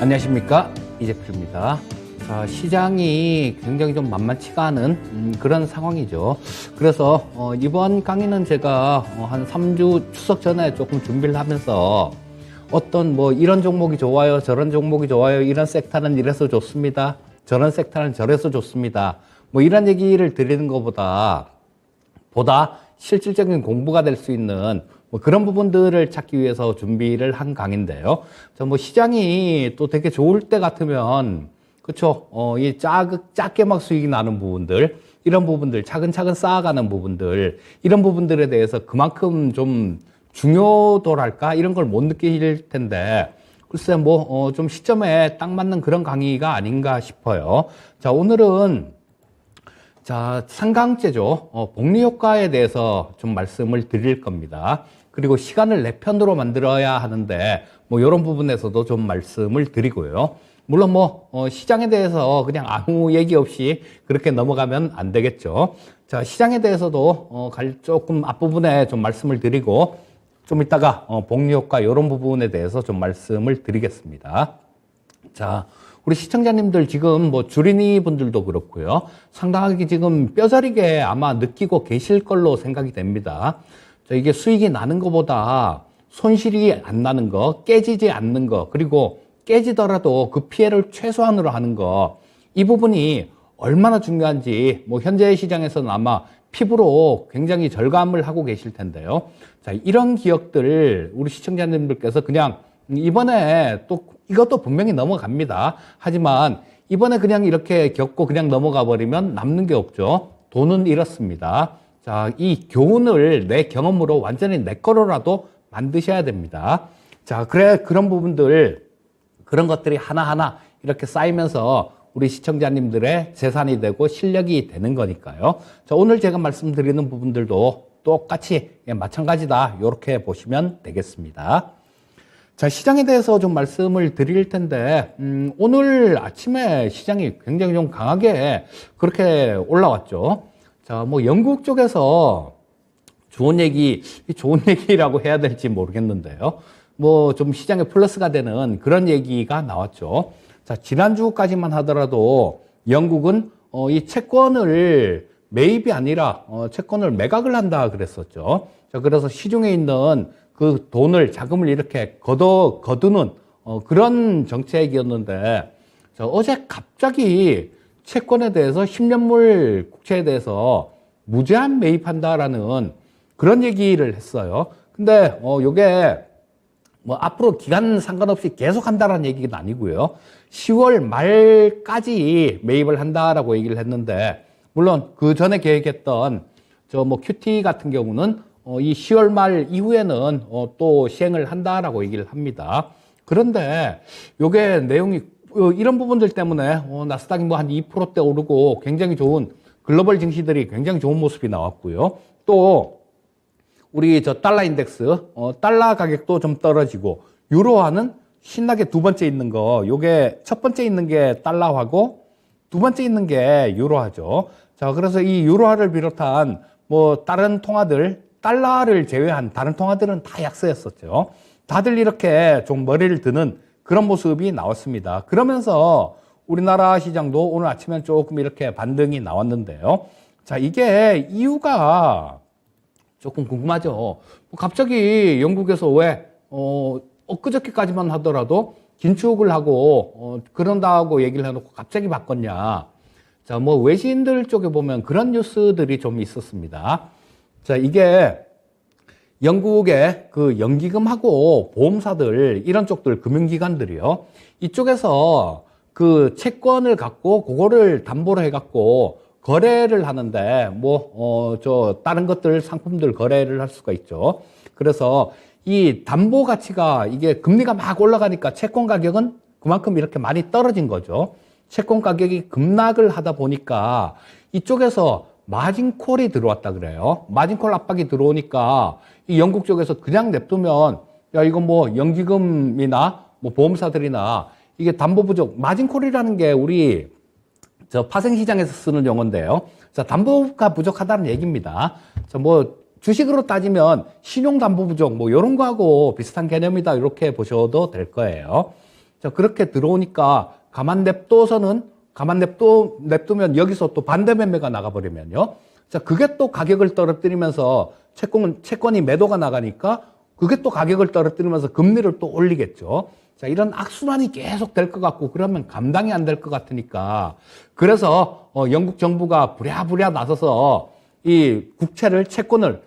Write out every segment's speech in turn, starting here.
안녕하십니까, 이재필입니다. 자, 시장이 굉장히 좀 만만치가 않은 그런 상황이죠. 그래서 이번 강의는 제가 한 3주 추석 전에 조금 준비를 하면서 어떤 뭐 이런 종목이 좋아요, 저런 종목이 좋아요, 이런 섹터는 이래서 좋습니다, 저런 섹터는 저래서 좋습니다, 뭐 이런 얘기를 드리는 것보다 실질적인 공부가 될 수 있는 뭐 그런 부분들을 찾기 위해서 준비를 한 강의인데요. 뭐 시장이 또 되게 좋을 때 같으면, 그쵸, 이 작게 막 수익이 나는 부분들, 이런 부분들, 차근차근 쌓아가는 부분들, 이런 부분들에 대해서 그만큼 좀 중요도랄까? 이런 걸 못 느낄 텐데, 글쎄 뭐, 좀 시점에 딱 맞는 그런 강의가 아닌가 싶어요. 자, 오늘은 상강제죠. 복리효과에 대해서 좀 말씀을 드릴 겁니다. 그리고 시간을 내 편으로 만들어야 하는데, 뭐, 이런 부분에서도 좀 말씀을 드리고요. 물론 뭐, 시장에 대해서 그냥 아무 얘기 없이 그렇게 넘어가면 안 되겠죠. 자, 시장에 대해서도, 조금 앞부분에 좀 말씀을 드리고, 좀 이따가, 복리효과 이런 부분에 대해서 좀 말씀을 드리겠습니다. 자, 우리 시청자님들 지금 뭐 주린이 분들도 그렇고요. 상당하게 지금 뼈저리게 아마 느끼고 계실 걸로 생각이 됩니다. 자, 이게 수익이 나는 것보다 손실이 안 나는 거, 깨지지 않는 거, 그리고 깨지더라도 그 피해를 최소한으로 하는 거, 이 부분이 얼마나 중요한지 뭐 현재 시장에서는 아마 피부로 굉장히 절감을 하고 계실 텐데요. 자, 이런 기억들 우리 시청자님들께서 그냥 이번에 또 이것도 분명히 넘어갑니다. 하지만 이번에 그냥 이렇게 겪고 그냥 넘어가 버리면 남는 게 없죠. 돈은 잃었습니다. 자, 이 교훈을 내 경험으로 완전히 내 거로라도 만드셔야 됩니다. 자, 그런 부분들, 그런 것들이 하나하나 이렇게 쌓이면서 우리 시청자님들의 재산이 되고 실력이 되는 거니까요. 자, 오늘 제가 말씀드리는 부분들도 똑같이 마찬가지다, 이렇게 보시면 되겠습니다. 자, 시장에 대해서 좀 말씀을 드릴 텐데, 오늘 아침에 시장이 굉장히 좀 강하게 그렇게 올라왔죠. 자, 뭐 영국 쪽에서 좋은 얘기라고 해야 될지 모르겠는데요. 뭐 좀 시장에 플러스가 되는 그런 얘기가 나왔죠. 자, 지난주까지만 하더라도 영국은 이 채권을 매입이 아니라 채권을 매각을 한다 그랬었죠. 자, 그래서 시중에 있는 그 돈을, 자금을 이렇게 거두는 그런 정책이었는데, 자, 어제 갑자기 채권에 대해서 10년물 국채에 대해서 무제한 매입한다라는 그런 얘기를 했어요. 근데 요게 뭐 앞으로 기간 상관없이 계속 한다라는 얘기는 아니고요. 10월 말까지 매입을 한다라고 얘기를 했는데, 물론 그 전에 계획했던 뭐 QT 같은 경우는 이 10월 말 이후에는 또 시행을 한다라고 얘기를 합니다. 그런데 요게 내용이 이런 부분들 때문에 나스닥이 뭐 한 2%대 오르고 굉장히 좋은 글로벌 증시들이 굉장히 좋은 모습이 나왔고요. 또 우리 달러 인덱스, 달러 가격도 좀 떨어지고, 유로화는 신나게 두 번째 있는 거, 요게 첫 번째 있는 게 달러화고 두 번째 있는 게 유로화죠. 자, 그래서 이 유로화를 비롯한 뭐 다른 통화들, 달러를 제외한 다른 통화들은 다 약세였었죠. 다들 이렇게 좀 머리를 드는 그런 모습이 나왔습니다. 그러면서 우리나라 시장도 오늘 아침엔 조금 이렇게 반등이 나왔는데요. 자, 이게 이유가 조금 궁금하죠. 뭐 갑자기 영국에서 왜 엊그저께까지만 하더라도 긴축을 하고 그런다고 얘기를 해놓고 갑자기 바꿨냐. 자, 뭐 외신들 쪽에 보면 그런 뉴스들이 좀 있었습니다. 자, 이게 영국의 그 연기금하고 보험사들, 이런 쪽들, 금융기관들이요, 이쪽에서 그 채권을 갖고 그거를 담보로 해갖고 거래를 하는데, 뭐 다른 것들, 상품들 거래를 할 수가 있죠. 그래서 이 담보 가치가, 이게 금리가 막 올라가니까 채권 가격은 그만큼 이렇게 많이 떨어진 거죠. 채권 가격이 급락을 하다 보니까 이쪽에서 마진콜이 들어왔다 그래요. 마진콜 압박이 들어오니까 이 영국 쪽에서 그냥 냅두면, 야, 이건 뭐 연기금이나 뭐 보험사들이나 이게 담보 부족, 마진콜이라는 게 우리 파생시장에서 쓰는 용어인데요. 자, 담보가 부족하다는 얘기입니다. 자, 뭐 주식으로 따지면 신용담보 부족, 뭐 이런 거하고 비슷한 개념이다, 이렇게 보셔도 될 거예요. 자, 그렇게 들어오니까 가만 냅두면 여기서 또 반대 매매가 나가버리면요. 자, 그게 또 가격을 떨어뜨리면서 채권이 매도가 나가니까 그게 또 가격을 떨어뜨리면서 금리를 또 올리겠죠. 자, 이런 악순환이 계속 될 것 같고 그러면 감당이 안 될 것 같으니까 그래서 영국 정부가 부랴부랴 나서서 이 국채를 채권을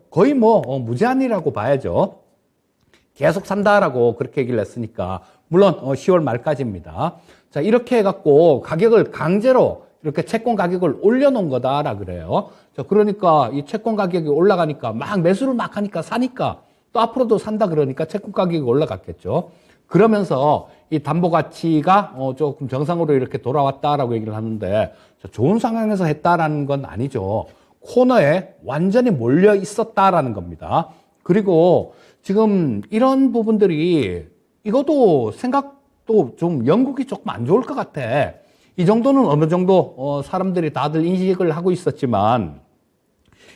거의 무제한이라고 봐야죠. 계속 산다라고 그렇게 얘기를 했으니까 물론 10월 말까지입니다. 자, 이렇게 해갖고 가격을 강제로 이렇게 채권 가격을 올려놓은 거다라 그래요. 자, 그러니까 이 채권 가격이 올라가니까 막 매수를 막 하니까 사니까 또 앞으로도 산다 그러니까 채권 가격이 올라갔겠죠. 그러면서 이 담보 가치가 조금 정상으로 이렇게 돌아왔다라고 얘기를 하는데 좋은 상황에서 했다라는 건 아니죠. 코너에 완전히 몰려 있었다라는 겁니다. 그리고 지금 이런 부분들이 이것도 생각도 좀 영국이 조금 안 좋을 것 같아. 이 정도는 어느 정도 사람들이 다들 인식을 하고 있었지만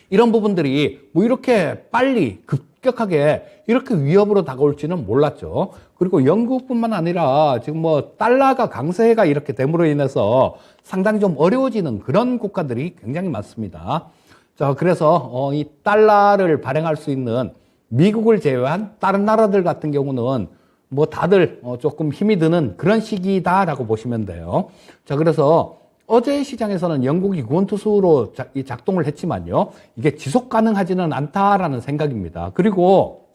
이런 부분들이 뭐 이렇게 빨리 급격하게 이렇게 위협으로 다가올지는 몰랐죠. 그리고 영국뿐만 아니라 지금 뭐 달러가 강세가 이렇게 됨으로 인해서 상당히 좀 어려워지는 그런 국가들이 굉장히 많습니다. 자, 그래서 이 달러를 발행할 수 있는 미국을 제외한 다른 나라들 같은 경우는 뭐 다들 조금 힘이 드는 그런 시기다라고 보시면 돼요. 자, 그래서 어제 시장에서는 영국이 구원투수로 작동을 했지만요. 이게 지속 가능하지는 않다라는 생각입니다. 그리고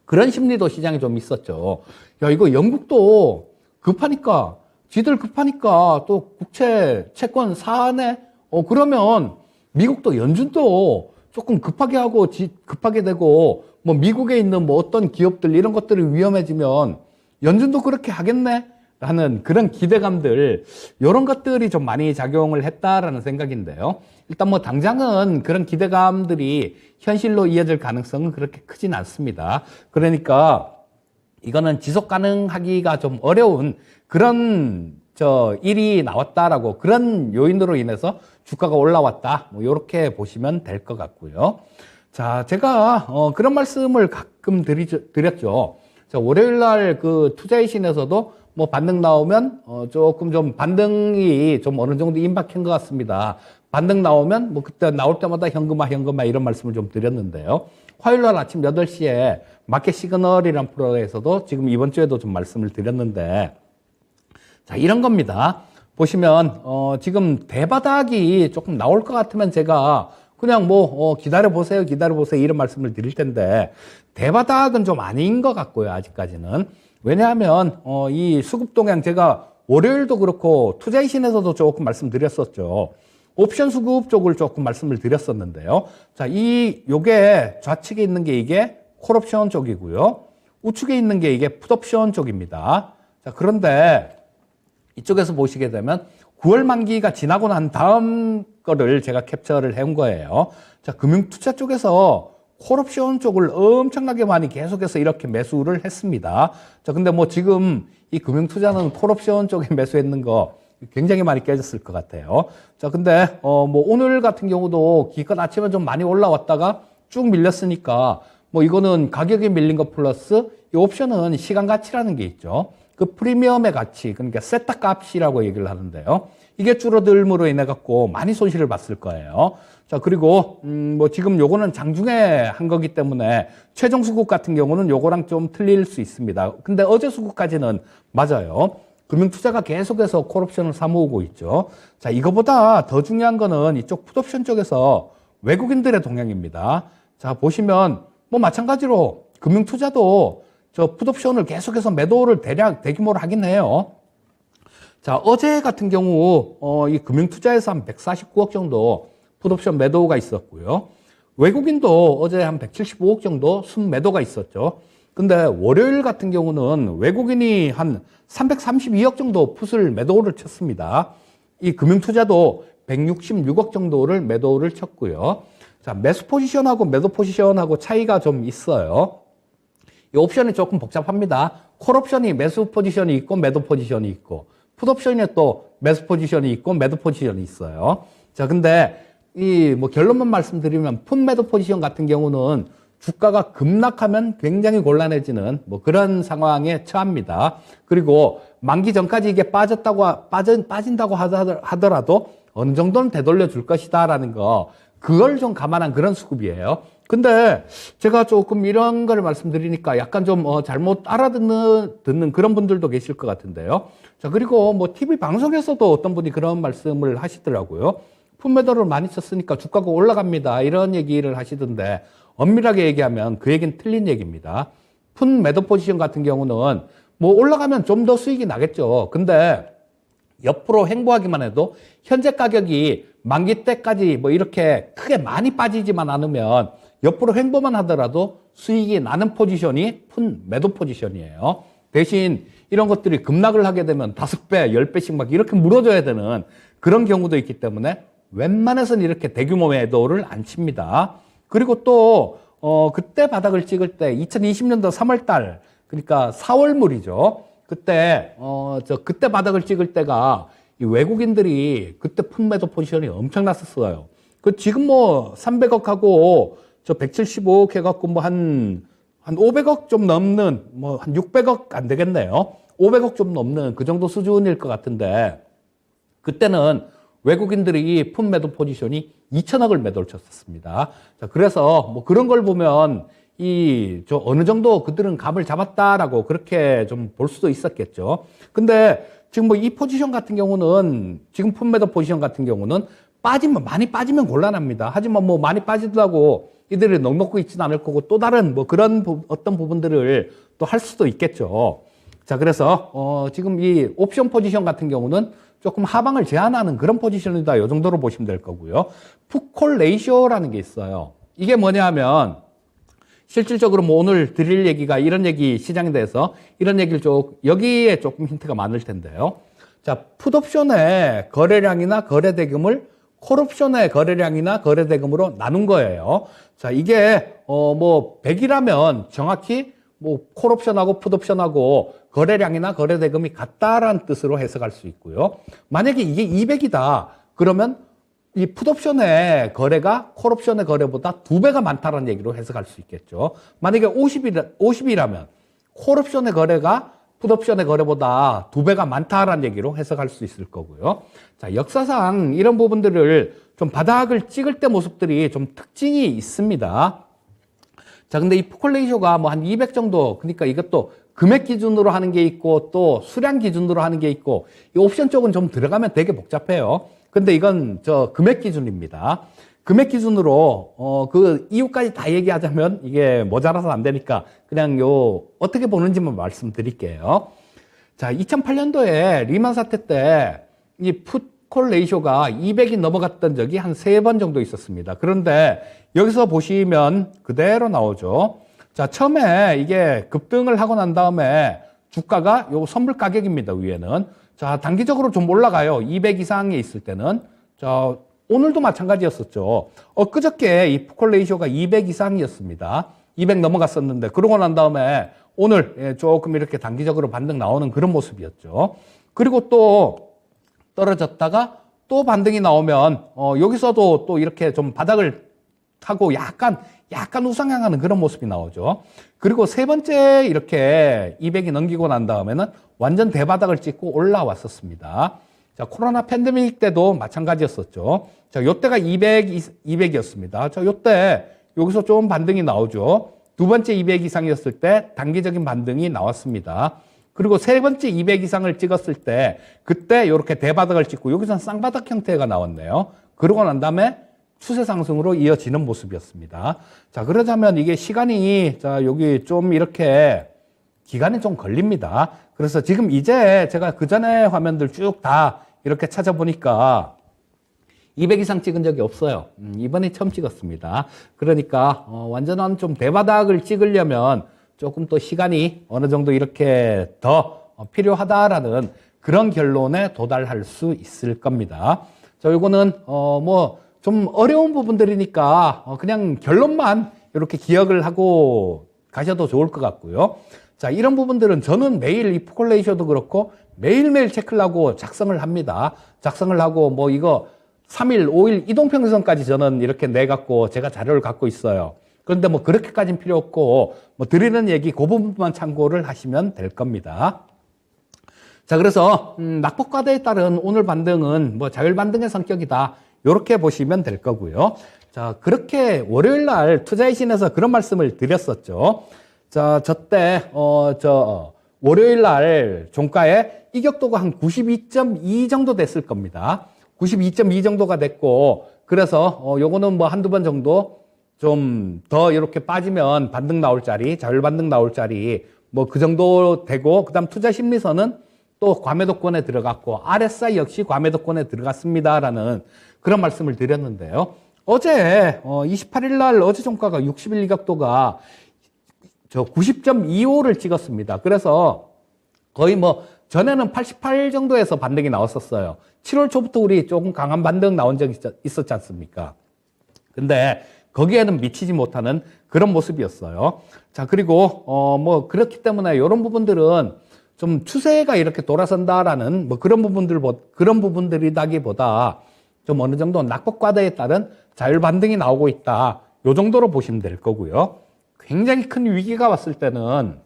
그런 심리도 시장에 좀 있었죠. 야, 이거 영국도 지들 급하니까 또 국채, 채권 사네? 그러면 미국도 연준도 조금 급하게 되고, 뭐 미국에 있는 뭐 어떤 기업들 이런 것들이 위험해지면 연준도 그렇게 하겠네? 하는 그런 기대감들, 이런 것들이 좀 많이 작용을 했다라는 생각인데요. 일단 뭐 당장은 그런 기대감들이 현실로 이어질 가능성은 그렇게 크진 않습니다. 그러니까 이거는 지속 가능하기가 좀 어려운 그런 일이 나왔다라고, 그런 요인으로 인해서 주가가 올라왔다, 뭐 이렇게 보시면 될 것 같고요. 자, 제가 그런 말씀을 가끔 드렸죠. 자, 월요일 날 그 투자의 신에서도 뭐 반등 나오면 조금 좀 반등이 좀 어느 정도 임박한 것 같습니다. 반등 나오면 뭐 그때 나올 때마다 현금화 이런 말씀을 좀 드렸는데요. 화요일 날 아침 8시에 마켓 시그널이라는 프로에서도 지금 이번 주에도 좀 말씀을 드렸는데, 자, 이런 겁니다. 보시면 지금 대바닥이 조금 나올 것 같으면 제가 그냥 뭐 기다려보세요 이런 말씀을 드릴 텐데, 대바닥은 좀 아닌 것 같고요, 아직까지는. 왜냐하면 이 수급 동향, 제가 월요일도 그렇고 투자의 신에서도 조금 말씀드렸었죠. 옵션 수급 쪽을 조금 말씀을 드렸었는데요. 자, 요게 좌측에 있는 게 이게 콜옵션 쪽이고요. 우측에 있는 게 이게 풋옵션 쪽입니다. 자, 그런데 이쪽에서 보시게 되면 9월 만기가 지나고 난 다음 거를 제가 캡처를 해온 거예요. 자, 금융투자 쪽에서 콜옵션 쪽을 엄청나게 많이 계속해서 이렇게 매수를 했습니다. 자, 근데 뭐 지금 이 금융투자는 콜옵션 쪽에 매수했는 거 굉장히 많이 깨졌을 것 같아요. 자, 근데 뭐 오늘 같은 경우도 기껏 아침에 좀 많이 올라왔다가 쭉 밀렸으니까 뭐 이거는 가격이 밀린 거 플러스 이 옵션은 시간 가치라는 게 있죠. 그 프리미엄의 가치, 그러니까 세타 값이라고 얘기를 하는데요. 이게 줄어들므로 인해 갖고 많이 손실을 봤을 거예요. 자, 그리고 뭐 지금 요거는 장중에 한 거기 때문에 최종 수급 같은 경우는 요거랑 좀 틀릴 수 있습니다. 근데 어제 수급까지는 맞아요. 금융투자가 계속해서 콜옵션을 사모으고 있죠. 자, 이거보다 더 중요한 거는 이쪽 풋옵션 쪽에서 외국인들의 동향입니다. 자, 보시면 뭐 마찬가지로 금융투자도 저 풋옵션을 계속해서 매도를 대규모로 하긴 해요. 자, 어제 같은 경우 이 금융투자에서 한 149억 정도 풋옵션 매도가 있었고요. 외국인도 어제 한 175억 정도 순매도가 있었죠. 근데 월요일 같은 경우는 외국인이 한 332억 정도 풋을 매도를 쳤습니다. 이 금융투자도 166억 정도를 매도를 쳤고요. 자, 매수 포지션하고 매도 포지션하고 차이가 좀 있어요. 이 옵션이 조금 복잡합니다. 콜 옵션이 매수 포지션이 있고 매도 포지션이 있고, 풋 옵션에 또 매수 포지션이 있고 매도 포지션이 있어요. 자, 근데 이 뭐 결론만 말씀드리면 풋 매도 포지션 같은 경우는 주가가 급락하면 굉장히 곤란해지는 뭐 그런 상황에 처합니다. 그리고 만기 전까지 이게 빠진다고 하더라도 어느 정도는 되돌려 줄 것이다라는 거, 그걸 좀 감안한 그런 수급이에요. 근데 제가 조금 이런 걸 말씀드리니까 약간 좀 잘못 알아듣는 그런 분들도 계실 것 같은데요. 자, 그리고 뭐 TV 방송에서도 어떤 분이 그런 말씀을 하시더라고요. 풋매도를 많이 쳤으니까 주가가 올라갑니다, 이런 얘기를 하시던데, 엄밀하게 얘기하면 그 얘기는 틀린 얘기입니다. 풋매도 포지션 같은 경우는 뭐 올라가면 좀 더 수익이 나겠죠. 근데 옆으로 횡보하기만 해도 현재 가격이 만기 때까지 뭐 이렇게 크게 많이 빠지지만 않으면 옆으로 횡보만 하더라도 수익이 나는 포지션이 푼 매도 포지션이에요. 대신 이런 것들이 급락을 하게 되면 5배, 10배씩 막 이렇게 물어줘야 되는 그런 경우도 있기 때문에 웬만해서는 이렇게 대규모 매도를 안 칩니다. 그리고 또 그때 바닥을 찍을 때 2020년도 3월 달, 그러니까 4월물이죠. 그때 그때 바닥을 찍을 때가 이 외국인들이 그때 풋매도 포지션이 엄청났었어요. 그 지금 뭐 300억하고 저 175억 해갖고 뭐 한 500억 좀 넘는, 뭐 한 600억 안 되겠네요. 500억 좀 넘는 그 정도 수준일 것 같은데, 그때는 외국인들이 풋매도 포지션이 2천억을 매도를 쳤었습니다. 자, 그래서 뭐 그런 걸 보면 어느 정도 그들은 감을 잡았다라고 그렇게 좀 볼 수도 있었겠죠. 근데 지금 뭐 이 포지션 같은 경우는, 지금 풋매도 포지션 같은 경우는 많이 빠지면 곤란합니다. 하지만 뭐 많이 빠지더라고 이들이 넉넉히 있지는 않을 거고, 또 다른 뭐 그런 어떤 부분들을 또 할 수도 있겠죠. 자, 그래서 지금 이 옵션 포지션 같은 경우는 조금 하방을 제한하는 그런 포지션이다, 이 정도로 보시면 될 거고요. 풋콜 레이쇼라는 게 있어요. 이게 뭐냐 하면, 실질적으로 뭐 오늘 드릴 얘기가 이런 얘기, 시장에 대해서 이런 얘기를 여기에 조금 힌트가 많을 텐데요. 자, 풋옵션의 거래량이나 거래대금을 콜옵션의 거래량이나 거래대금으로 나눈 거예요. 자, 이게 뭐 100이라면 정확히 뭐 콜옵션하고 풋옵션하고 거래량이나 거래대금이 같다라는 뜻으로 해석할 수 있고요. 만약에 이게 200이다 그러면 이 풋옵션의 거래가 콜옵션의 거래보다 2배가 많다는 얘기로 해석할 수 있겠죠. 만약에 50이라면 콜옵션의 거래가 풋옵션의 거래보다 2배가 많다는 얘기로 해석할 수 있을 거고요. 자, 역사상 이런 부분들을 좀 바닥을 찍을 때 모습들이 좀 특징이 있습니다. 자, 근데 이 풋콜 레이쇼가 뭐 한 200 정도, 그러니까 이것도 금액 기준으로 하는 게 있고 또 수량 기준으로 하는 게 있고, 이 옵션 쪽은 좀 들어가면 되게 복잡해요. 근데 이건 금액 기준입니다. 금액 기준으로 그 이유까지 다 얘기하자면 이게 모자라서 안 되니까 그냥 어떻게 보는지만 말씀드릴게요. 자, 2008년도에 리만 사태 때 이 풋콜 레이쇼가 200이 넘어갔던 적이 한 3번 정도 있었습니다. 그런데 여기서 보시면 그대로 나오죠. 자, 처음에 이게 급등을 하고 난 다음에 주가가 요 선물 가격입니다, 위에는. 자, 단기적으로 좀 올라가요. 200 이상에 있을 때는. 자, 오늘도 마찬가지였었죠. 그저께 이 풋콜 레이쇼가 200 이상이었습니다. 200 넘어갔었는데, 그러고 난 다음에 오늘 조금 이렇게 단기적으로 반등 나오는 그런 모습이었죠. 그리고 또 떨어졌다가 또 반등이 나오면 여기서도 또 이렇게 좀 바닥을 타고 약간 우상향하는 그런 모습이 나오죠. 그리고 세 번째 이렇게 200이 넘기고 난 다음에는 완전 대바닥을 찍고 올라왔었습니다. 자, 코로나 팬데믹 때도 마찬가지였었죠. 자, 요때가 200이었습니다. 자, 요때 여기서 좀 반등이 나오죠. 두 번째 200 이상이었을 때 단기적인 반등이 나왔습니다. 그리고 세 번째 200 이상을 찍었을 때 그때 이렇게 대바닥을 찍고 여기서는 쌍바닥 형태가 나왔네요. 그러고 난 다음에 추세 상승으로 이어지는 모습이었습니다. 자, 그러자면 이게 시간이, 자, 여기 좀 이렇게 기간이 좀 걸립니다. 그래서 지금 이제 제가 그 전에 화면들 쭉 다 이렇게 찾아보니까 200 이상 찍은 적이 없어요. 이번에 처음 찍었습니다. 그러니까 완전한 좀 대바닥을 찍으려면 조금 또 시간이 어느 정도 이렇게 더 필요하다라는 그런 결론에 도달할 수 있을 겁니다. 자, 요거는 뭐 좀 어려운 부분들이니까 그냥 결론만 이렇게 기억을 하고 가셔도 좋을 것 같고요. 자, 이런 부분들은 저는 매일 이 풋콜 레이쇼도 그렇고 매일매일 체크를 하고 작성을 합니다. 작성을 하고 뭐 이거 3일, 5일 이동평균선까지 저는 이렇게 내갖고 제가 자료를 갖고 있어요. 그런데 뭐 그렇게까지는 필요 없고 뭐 드리는 얘기 그 부분만 참고를 하시면 될 겁니다. 자, 그래서 낙폭과대에 따른 오늘 반등은 뭐 자율 반등의 성격이다. 이렇게 보시면 될 거고요. 자, 그렇게 월요일 날 투자의 신에서 그런 말씀을 드렸었죠. 자, 저때 월요일 날 종가에 이격도가 한 92.2 정도 됐을 겁니다. 92.2 정도가 됐고, 그래서 요거는 뭐 한두 번 정도 좀 더 이렇게 빠지면 반등 나올 자리, 자율 반등 나올 자리 뭐 그 정도 되고, 그다음 투자 심리선은 또 과매도권에 들어갔고 RSI 역시 과매도권에 들어갔습니다라는 그런 말씀을 드렸는데요. 어제 28일 날 어제 종가가 60일 이격도가 90.25를 찍었습니다. 그래서 거의 뭐 전에는 88 정도에서 반등이 나왔었어요. 7월 초부터 우리 조금 강한 반등 나온 적이 있었지 않습니까? 근데 거기에는 미치지 못하는 그런 모습이었어요. 자, 그리고 뭐 그렇기 때문에 이런 부분들은 좀 추세가 이렇게 돌아선다라는 뭐 그런 부분들이라기보다 좀 어느 정도 낙폭과대에 따른 자율 반등이 나오고 있다. 요 정도로 보시면 될 거고요. 굉장히 큰 위기가 왔을 때는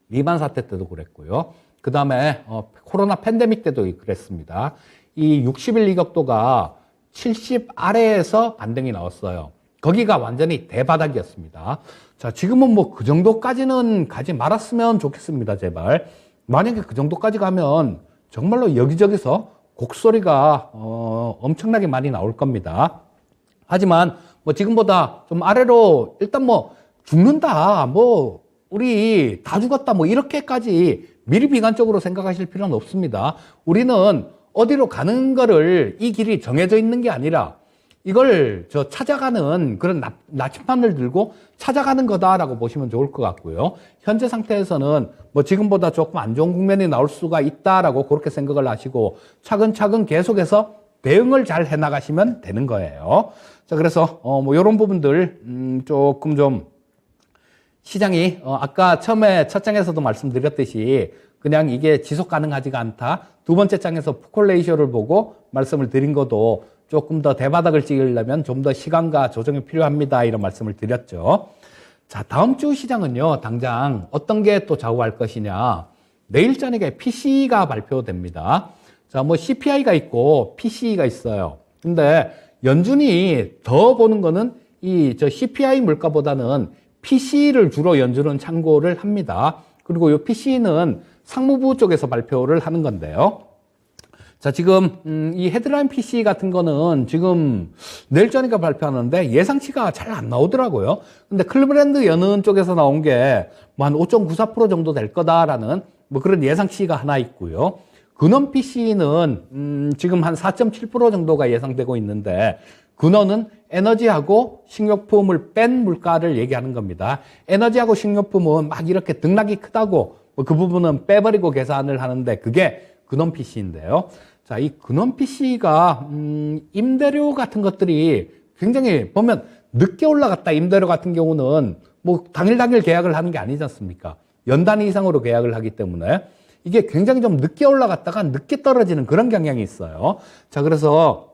리만 사태 때도 그랬고요. 그 다음에 코로나 팬데믹 때도 그랬습니다. 이 60일 이격도가 70 아래에서 반등이 나왔어요. 거기가 완전히 대바닥이었습니다. 자, 지금은 뭐 그 정도까지는 가지 말았으면 좋겠습니다, 제발. 만약에 그 정도까지 가면 정말로 여기저기서 곡소리가 엄청나게 많이 나올 겁니다. 하지만 뭐 지금보다 좀 아래로 일단 뭐 죽는다, 뭐 우리 다 죽었다, 뭐 이렇게까지 미리 비관적으로 생각하실 필요는 없습니다. 우리는 어디로 가는 거를 이 길이 정해져 있는 게 아니라 이걸 찾아가는 그런 나침반을 들고 찾아가는 거다라고 보시면 좋을 것 같고요. 현재 상태에서는 뭐 지금보다 조금 안 좋은 국면이 나올 수가 있다라고 그렇게 생각을 하시고 차근차근 계속해서 대응을 잘 해나가시면 되는 거예요. 자, 그래서 뭐 이런 부분들 조금 좀 시장이 아까 처음에 첫 장에서도 말씀드렸듯이 그냥 이게 지속 가능하지가 않다. 두 번째 장에서 푸콜 레이쇼를 보고 말씀을 드린 것도 조금 더 대바닥을 찍으려면 좀 더 시간과 조정이 필요합니다. 이런 말씀을 드렸죠. 자, 다음 주 시장은요, 당장 어떤 게 또 좌우할 것이냐. 내일 저녁에 PCE가 발표됩니다. 자, 뭐 CPI가 있고 PCE가 있어요. 근데 연준이 더 보는 거는 CPI 물가보다는 PCE를 주로 연준은 참고를 합니다. 그리고 이 PCE는 상무부 쪽에서 발표를 하는 건데요. 자, 지금 이 헤드라인 PC 같은 거는 지금 내일 저녁에 발표하는데 예상치가 잘 안 나오더라고요. 근데 클리브랜드 연은 쪽에서 나온 게 뭐 한 5.94% 정도 될 거다라는 뭐 그런 예상치가 하나 있고요. 근원 PC는 지금 한 4.7% 정도가 예상되고 있는데 근원은 에너지하고 식료품을 뺀 물가를 얘기하는 겁니다. 에너지하고 식료품은 막 이렇게 등락이 크다고 뭐 그 부분은 빼버리고 계산을 하는데 그게 근원 PC인데요. 자, 이 근원 PC가 임대료 같은 것들이 굉장히 보면 늦게 올라갔다. 임대료 같은 경우는 뭐 당일 계약을 하는 게 아니지 않습니까? 연 단위 이상으로 계약을 하기 때문에 이게 굉장히 좀 늦게 올라갔다가 늦게 떨어지는 그런 경향이 있어요. 자, 그래서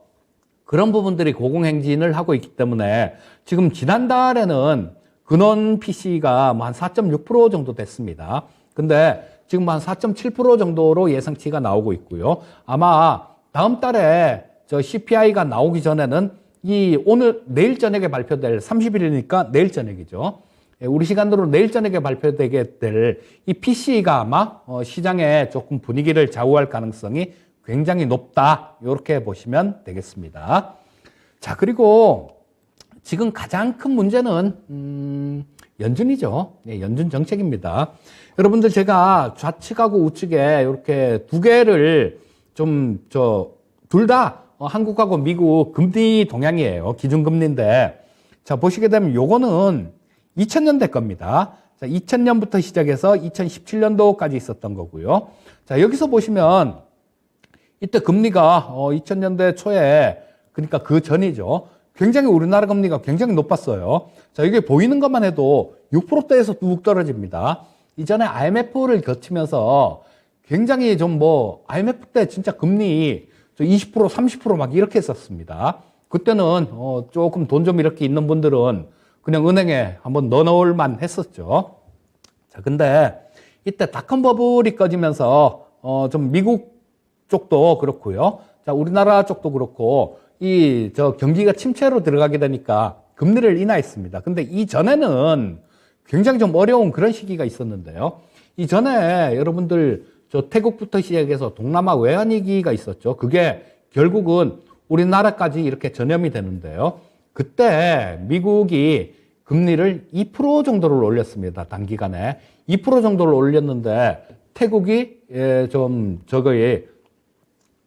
그런 부분들이 고공행진을 하고 있기 때문에 지금 지난달에는 근원 PC가 뭐 한 4.6% 정도 됐습니다. 근데 지금 한 4.7% 정도로 예상치가 나오고 있고요. 아마 다음 달에 CPI가 나오기 전에는 내일 저녁에 발표될 30일이니까 내일 저녁이죠. 우리 시간으로 내일 저녁에 발표되게 될 이 PC가 아마 시장의 조금 분위기를 좌우할 가능성이 굉장히 높다. 이렇게 보시면 되겠습니다. 자, 그리고 지금 가장 큰 문제는 연준이죠. 네, 연준 정책입니다. 여러분들 제가 좌측하고 우측에 이렇게 두 개를 둘 다 한국하고 미국 금리 동향이에요. 기준금리인데 자, 보시게 되면 요거는 2000년대 겁니다. 자, 2000년부터 시작해서 2017년도까지 있었던 거고요. 자, 여기서 보시면 이때 금리가 2000년대 초에 그러니까 그 전이죠. 굉장히 우리나라 금리가 굉장히 높았어요. 자, 이게 보이는 것만 해도 6%대에서 뚝 떨어집니다. 이전에 IMF를 거치면서 굉장히 IMF 때 진짜 금리 20%, 30% 막 이렇게 했었습니다. 그때는 조금 돈 좀 이렇게 있는 분들은 그냥 은행에 한번 넣어놓을 만 했었죠. 자, 근데 이때 닷컴 버블이 꺼지면서 좀 미국 쪽도 그렇고요. 자, 우리나라 쪽도 그렇고 경기가 침체로 들어가게 되니까 금리를 인하했습니다. 근데 이전에는 굉장히 좀 어려운 그런 시기가 있었는데요. 이전에 여러분들 저 태국부터 시작해서 동남아 외환위기가 있었죠. 그게 결국은 우리나라까지 이렇게 전염이 되는데요. 그때 미국이 금리를 2% 정도를 올렸습니다. 단기간에 2% 정도를 올렸는데 태국이 저거에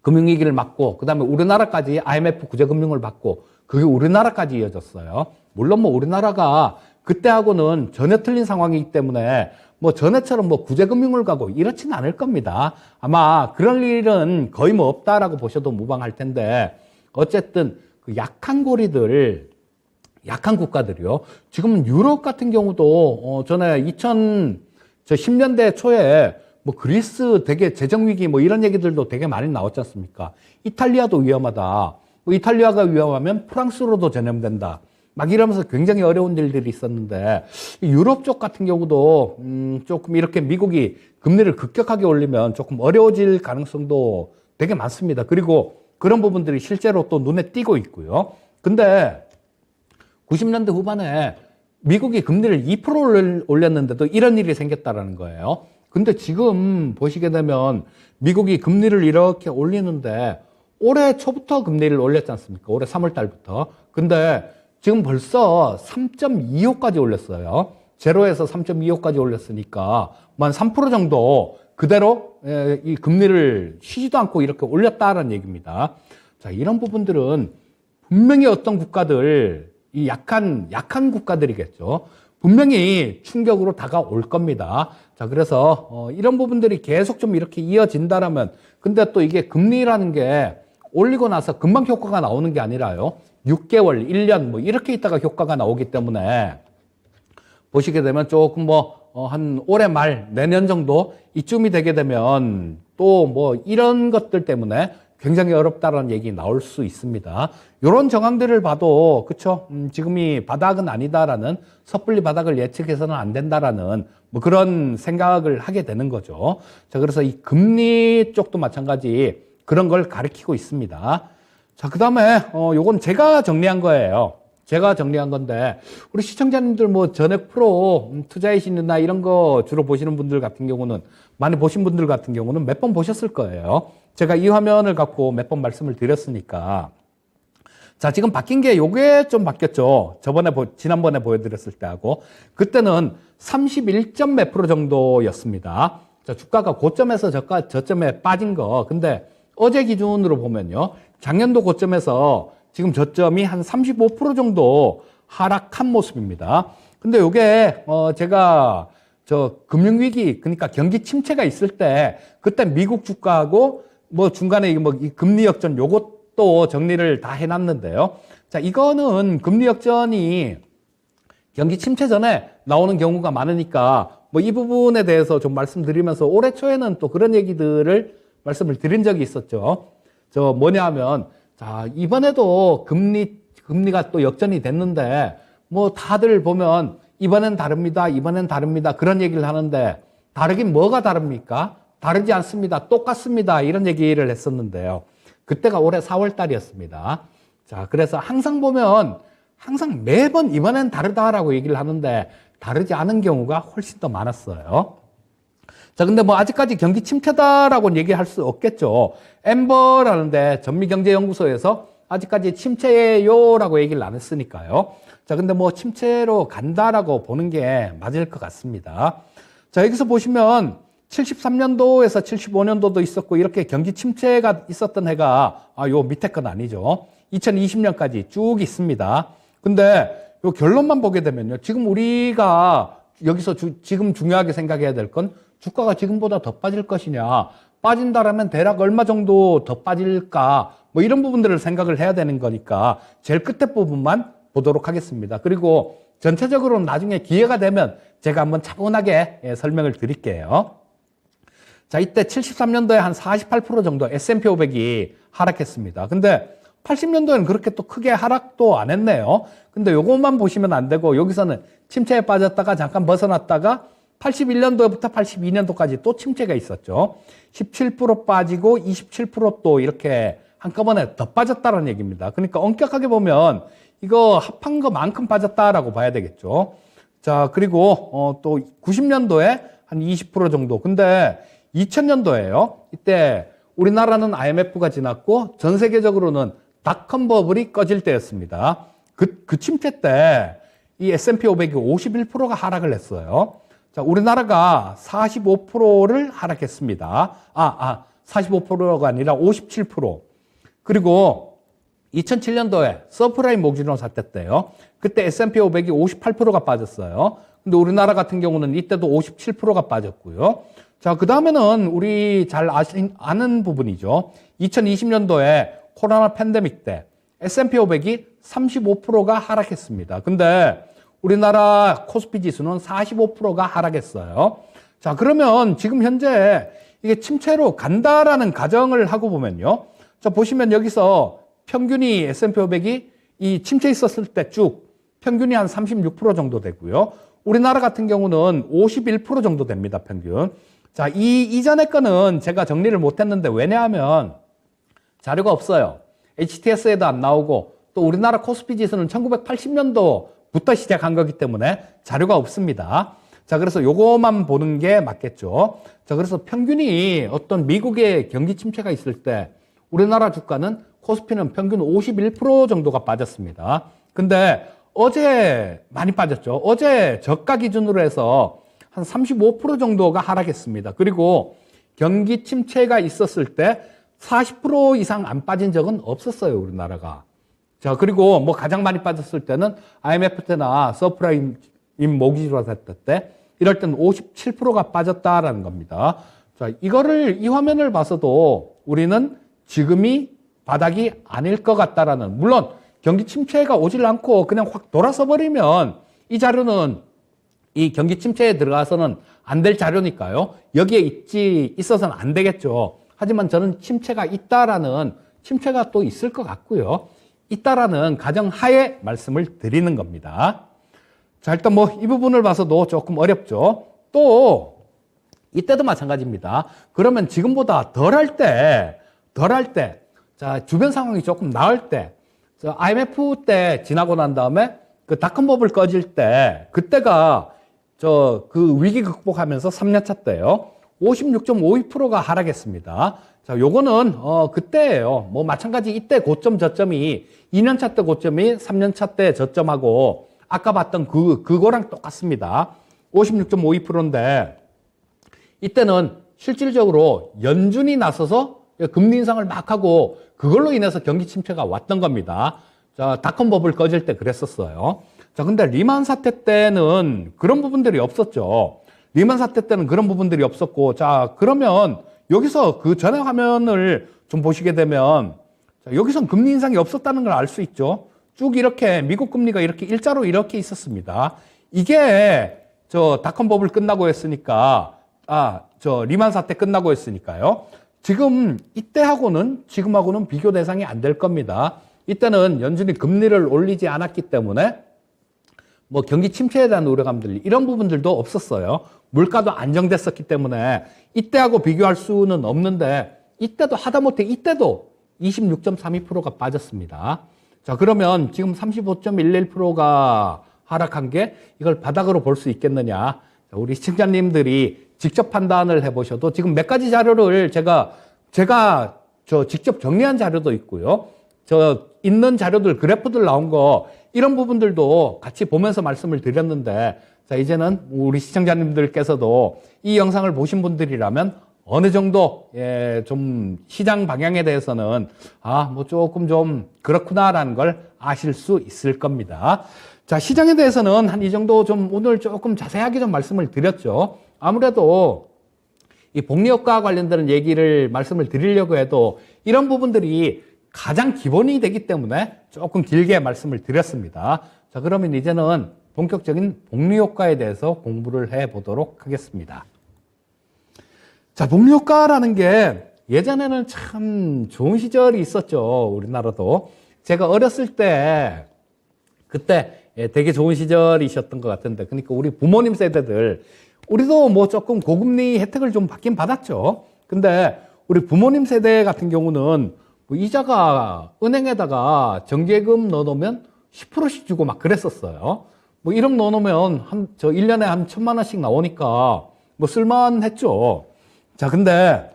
금융위기를 맞고 그다음에 우리나라까지 IMF 구제금융을 받고 그게 우리나라까지 이어졌어요. 물론 뭐 우리나라가 그때하고는 전혀 틀린 상황이기 때문에 뭐 전에처럼 뭐 구제금융을 가고 이렇지는 않을 겁니다. 아마 그럴 일은 거의 뭐 없다라고 보셔도 무방할 텐데 어쨌든 그 약한 고리들 약한 국가들이요. 지금 유럽 같은 경우도 전에 2010년대 초에 뭐 그리스 되게 재정위기 뭐 이런 얘기들도 되게 많이 나왔지 않습니까? 이탈리아도 위험하다. 뭐 이탈리아가 위험하면 프랑스로도 전염된다. 막 이러면서 굉장히 어려운 일들이 있었는데 유럽 쪽 같은 경우도 조금 이렇게 미국이 금리를 급격하게 올리면 조금 어려워질 가능성도 되게 많습니다. 그리고 그런 부분들이 실제로 또 눈에 띄고 있고요. 근데 90년대 후반에 미국이 금리를 2% 올렸는데도 이런 일이 생겼다라는 거예요. 근데 지금 보시게 되면 미국이 금리를 이렇게 올리는데 올해 초부터 금리를 올렸지 않습니까? 올해 3월 달부터. 근데 지금 벌써 3.25까지 올렸어요. 제로에서 3.25까지 올렸으니까 한 3% 정도 그대로 이 금리를 쉬지도 않고 이렇게 올렸다라는 얘기입니다. 자, 이런 부분들은 분명히 어떤 국가들, 이 약한 국가들이겠죠. 분명히 충격으로 다가올 겁니다. 자, 그래서 이런 부분들이 계속 좀 이렇게 이어진다라면, 근데 또 이게 금리라는 게 올리고 나서 금방 효과가 나오는 게 아니라요. 6개월, 1년 뭐 이렇게 있다가 효과가 나오기 때문에 보시게 되면 조금 한 올해 말, 내년 정도 이쯤이 되게 되면 또 뭐 이런 것들 때문에 굉장히 어렵다라는 얘기 나올 수 있습니다. 이런 정황들을 봐도 그쵸? 지금이 바닥은 아니다라는 섣불리 바닥을 예측해서는 안 된다라는 뭐 그런 생각을 하게 되는 거죠. 자, 그래서 이 금리 쪽도 마찬가지 그런 걸 가리키고 있습니다. 자, 그 다음에 요건 제가 정리한 거예요. 제가 정리한 건데 우리 시청자님들 뭐 전액 프로 투자의 신이나 이런 거 주로 보시는 분들 같은 경우는 많이 보신 분들 같은 경우는 몇 번 보셨을 거예요. 제가 이 화면을 갖고 몇 번 말씀을 드렸으니까. 자, 지금 바뀐 게 요게 좀 바뀌었죠. 지난번에 보여드렸을 때하고. 그때는 31점 몇 프로 정도였습니다. 자, 주가가 고점에서 저점에 빠진 거. 근데 어제 기준으로 보면요. 작년도 고점에서 지금 저점이 한 35% 정도 하락한 모습입니다. 근데 요게, 제가 금융위기, 그러니까 경기 침체가 있을 때, 그때 미국 주가하고 뭐 중간에 이 금리 역전 요것도 정리를 다 해놨는데요. 자, 이거는 금리 역전이 경기 침체 전에 나오는 경우가 많으니까 뭐 이 부분에 대해서 좀 말씀드리면서 올해 초에는 또 그런 얘기들을 말씀을 드린 적이 있었죠. 뭐냐 하면, 자, 이번에도 금리가 또 역전이 됐는데 뭐 다들 보면 이번엔 다릅니다. 이번엔 다릅니다. 그런 얘기를 하는데 다르긴 뭐가 다릅니까? 다르지 않습니다. 똑같습니다. 이런 얘기를 했었는데요. 그때가 올해 4월 달이었습니다. 자, 그래서 항상 보면 항상 매번 이번엔 다르다라고 얘기를 하는데 다르지 않은 경우가 훨씬 더 많았어요. 자, 근데 뭐 아직까지 경기 침체다라고는 얘기할 수 없겠죠. 엠버라는데 전미경제연구소에서 아직까지 침체예요라고 얘기를 안 했으니까요. 자, 근데 뭐 침체로 간다라고 보는 게 맞을 것 같습니다. 자, 여기서 보시면 73년도에서 75년도도 있었고 이렇게 경기 침체가 있었던 해가 요 밑에 건 아니죠. 2020년까지 쭉 있습니다. 근데 요 결론만 보게 되면요. 지금 우리가 여기서 지금 중요하게 생각해야 될 건 주가가 지금보다 더 빠질 것이냐, 빠진다라면 대략 얼마 정도 더 빠질까, 뭐 이런 부분들을 생각을 해야 되는 거니까 제일 끝에 부분만 보도록 하겠습니다. 그리고 전체적으로는 나중에 기회가 되면 제가 한번 차분하게 설명을 드릴게요. 자, 이때 73년도에 한 48% 정도 S&P 500이 하락했습니다. 근데 80년도에는 그렇게 또 크게 하락도 안 했네요. 근데 요것만 보시면 안 되고 여기서는 침체에 빠졌다가 잠깐 벗어났다가 81년도부터 82년도까지 또 침체가 있었죠. 17% 빠지고 27%또 이렇게 한꺼번에 더 빠졌다는 얘기입니다. 그러니까 엄격하게 보면 이거 합한 것만큼 빠졌다라고 봐야 되겠죠. 자, 그리고 또 90년도에 한 20% 정도. 근데 2000년도에요. 이때 우리나라는 IMF가 지났고 전 세계적으로는 닷컴 버블이 꺼질 때였습니다. 그 침체 때 이 S&P 500이 51%가 하락을 했어요. 자, 우리나라가 45%를 하락했습니다. 45%가 아니라 57%. 그리고 2007년도에 서프라임 모기지론 사태 때요. 그때 S&P 500이 58%가 빠졌어요. 근데 우리나라 같은 경우는 이때도 57%가 빠졌고요. 자, 그 다음에는 우리 잘 아는 부분이죠. 2020년도에 코로나 팬데믹 때 S&P 500이 35%가 하락했습니다. 근데 우리나라 코스피 지수는 45%가 하락했어요. 자, 그러면 지금 현재 이게 침체로 간다라는 가정을 하고 보면요. 자, 보시면 여기서 평균이 S&P 500이 이 침체 있었을 때 쭉 평균이 한 36% 정도 되고요. 우리나라 같은 경우는 51% 정도 됩니다, 평균. 자, 이전의 거는 제가 정리를 못 했는데 왜냐하면 자료가 없어요. HTS에도 안 나오고 또 우리나라 코스피 지수는 1980년도부터 시작한 거기 때문에 자료가 없습니다. 자, 그래서 요거만 보는 게 맞겠죠. 자, 그래서 평균이 어떤 미국의 경기 침체가 있을 때 우리나라 주가는 코스피는 평균 51% 정도가 빠졌습니다. 근데 어제 많이 빠졌죠. 어제 저가 기준으로 해서 한 35% 정도가 하락했습니다. 그리고 경기 침체가 있었을 때 40% 이상 안 빠진 적은 없었어요, 우리나라가. 자, 그리고 뭐 가장 많이 빠졌을 때는 IMF 때나 서프라임 모기지로 사태 때 이럴 때는 57%가 빠졌다라는 겁니다. 자, 이 화면을 봐서도 우리는 지금이 바닥이 아닐 것 같다라는, 물론 경기 침체가 오질 않고 그냥 확 돌아서 버리면 이 자료는 이 경기 침체에 들어가서는 안 될 자료니까요. 여기에 있어서는 안 되겠죠. 하지만 저는 침체가 또 있을 것 같고요. 있다라는 가정하에 말씀을 드리는 겁니다. 자, 일단 뭐 이 부분을 봐서도 조금 어렵죠. 또 이때도 마찬가지입니다. 그러면 지금보다 덜할 때, 자, 주변 상황이 조금 나을 때, 저 IMF 때 지나고 난 다음에 그 닷컴 버블 꺼질 때, 그때가 그 위기 극복하면서 3년차 때요. 56.52%가 하락했습니다. 자, 요거는, 그때예요. 뭐, 마찬가지 이때 고점 저점이 2년차 때 고점이 3년차 때 저점하고 아까 봤던 그거랑 똑같습니다. 56.52%인데 이때는 실질적으로 연준이 나서서 금리 인상을 막 하고 그걸로 인해서 경기 침체가 왔던 겁니다. 자, 닷컴 버블 꺼질 때 그랬었어요. 자, 근데 리만 사태 때는 그런 부분들이 없었죠. 리만 사태 때는 그런 부분들이 없었고, 자, 그러면 여기서 그 전에 화면을 좀 보시게 되면, 자, 여기선 금리 인상이 없었다는 걸 알 수 있죠. 쭉 이렇게 미국 금리가 이렇게 일자로 이렇게 있었습니다. 이게 닷컴 버블 끝나고 했으니까, 리만 사태 끝나고 했으니까요. 지금 지금하고는 비교 대상이 안 될 겁니다. 이때는 연준이 금리를 올리지 않았기 때문에 뭐 경기 침체에 대한 우려감들 이런 부분들도 없었어요. 물가도 안정됐었기 때문에 이때하고 비교할 수는 없는데 이때도 하다못해 이때도 26.32%가 빠졌습니다. 자, 그러면 지금 35.11%가 하락한 게 이걸 바닥으로 볼 수 있겠느냐. 자, 우리 시청자님들이 직접 판단을 해보셔도 지금 몇 가지 자료를 제가 직접 정리한 자료도 있고요. 있는 자료들, 그래프들 나온 거, 이런 부분들도 같이 보면서 말씀을 드렸는데, 자, 이제는 우리 시청자님들께서도 이 영상을 보신 분들이라면 어느 정도, 좀 시장 방향에 대해서는, 뭐 조금 좀 그렇구나라는 걸 아실 수 있을 겁니다. 자, 시장에 대해서는 한 이 정도 좀 오늘 조금 자세하게 좀 말씀을 드렸죠. 아무래도 이 복리효과 관련되는 말씀을 드리려고 해도 이런 부분들이 가장 기본이 되기 때문에 조금 길게 말씀을 드렸습니다. 자, 그러면 이제는 본격적인 복리효과에 대해서 공부를 해 보도록 하겠습니다. 자, 복리효과라는 게 예전에는 참 좋은 시절이 있었죠. 우리나라도. 제가 어렸을 때, 그때 되게 좋은 시절이셨던 것 같은데, 그러니까 우리 부모님 세대들, 우리도 뭐 조금 고금리 혜택을 좀 받긴 받았죠. 근데 우리 부모님 세대 같은 경우는 뭐 이자가 은행에다가 정기예금 넣어놓으면 10%씩 주고 막 그랬었어요. 뭐 1억 넣어놓으면 1년에 한 1,000만 원씩 나오니까 뭐 쓸만했죠. 자, 근데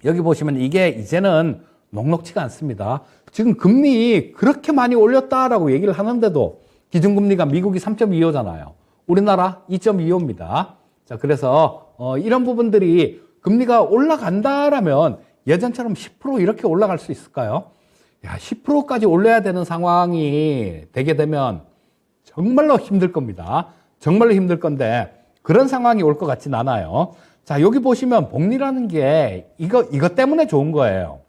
여기 보시면 이게 이제는 녹록치가 않습니다. 지금 금리 그렇게 많이 올렸다라고 얘기를 하는데도 기준금리가 미국이 3.25잖아요. 우리나라 2.25입니다. 자, 그래서 이런 부분들이 금리가 올라간다라면 예전처럼 10% 이렇게 올라갈 수 있을까요? 야, 10%까지 올려야 되는 상황이 되게 되면 정말로 힘들 겁니다. 정말로 힘들 건데 그런 상황이 올 것 같진 않아요. 자, 여기 보시면 복리라는 게 이것 때문에 좋은 거예요.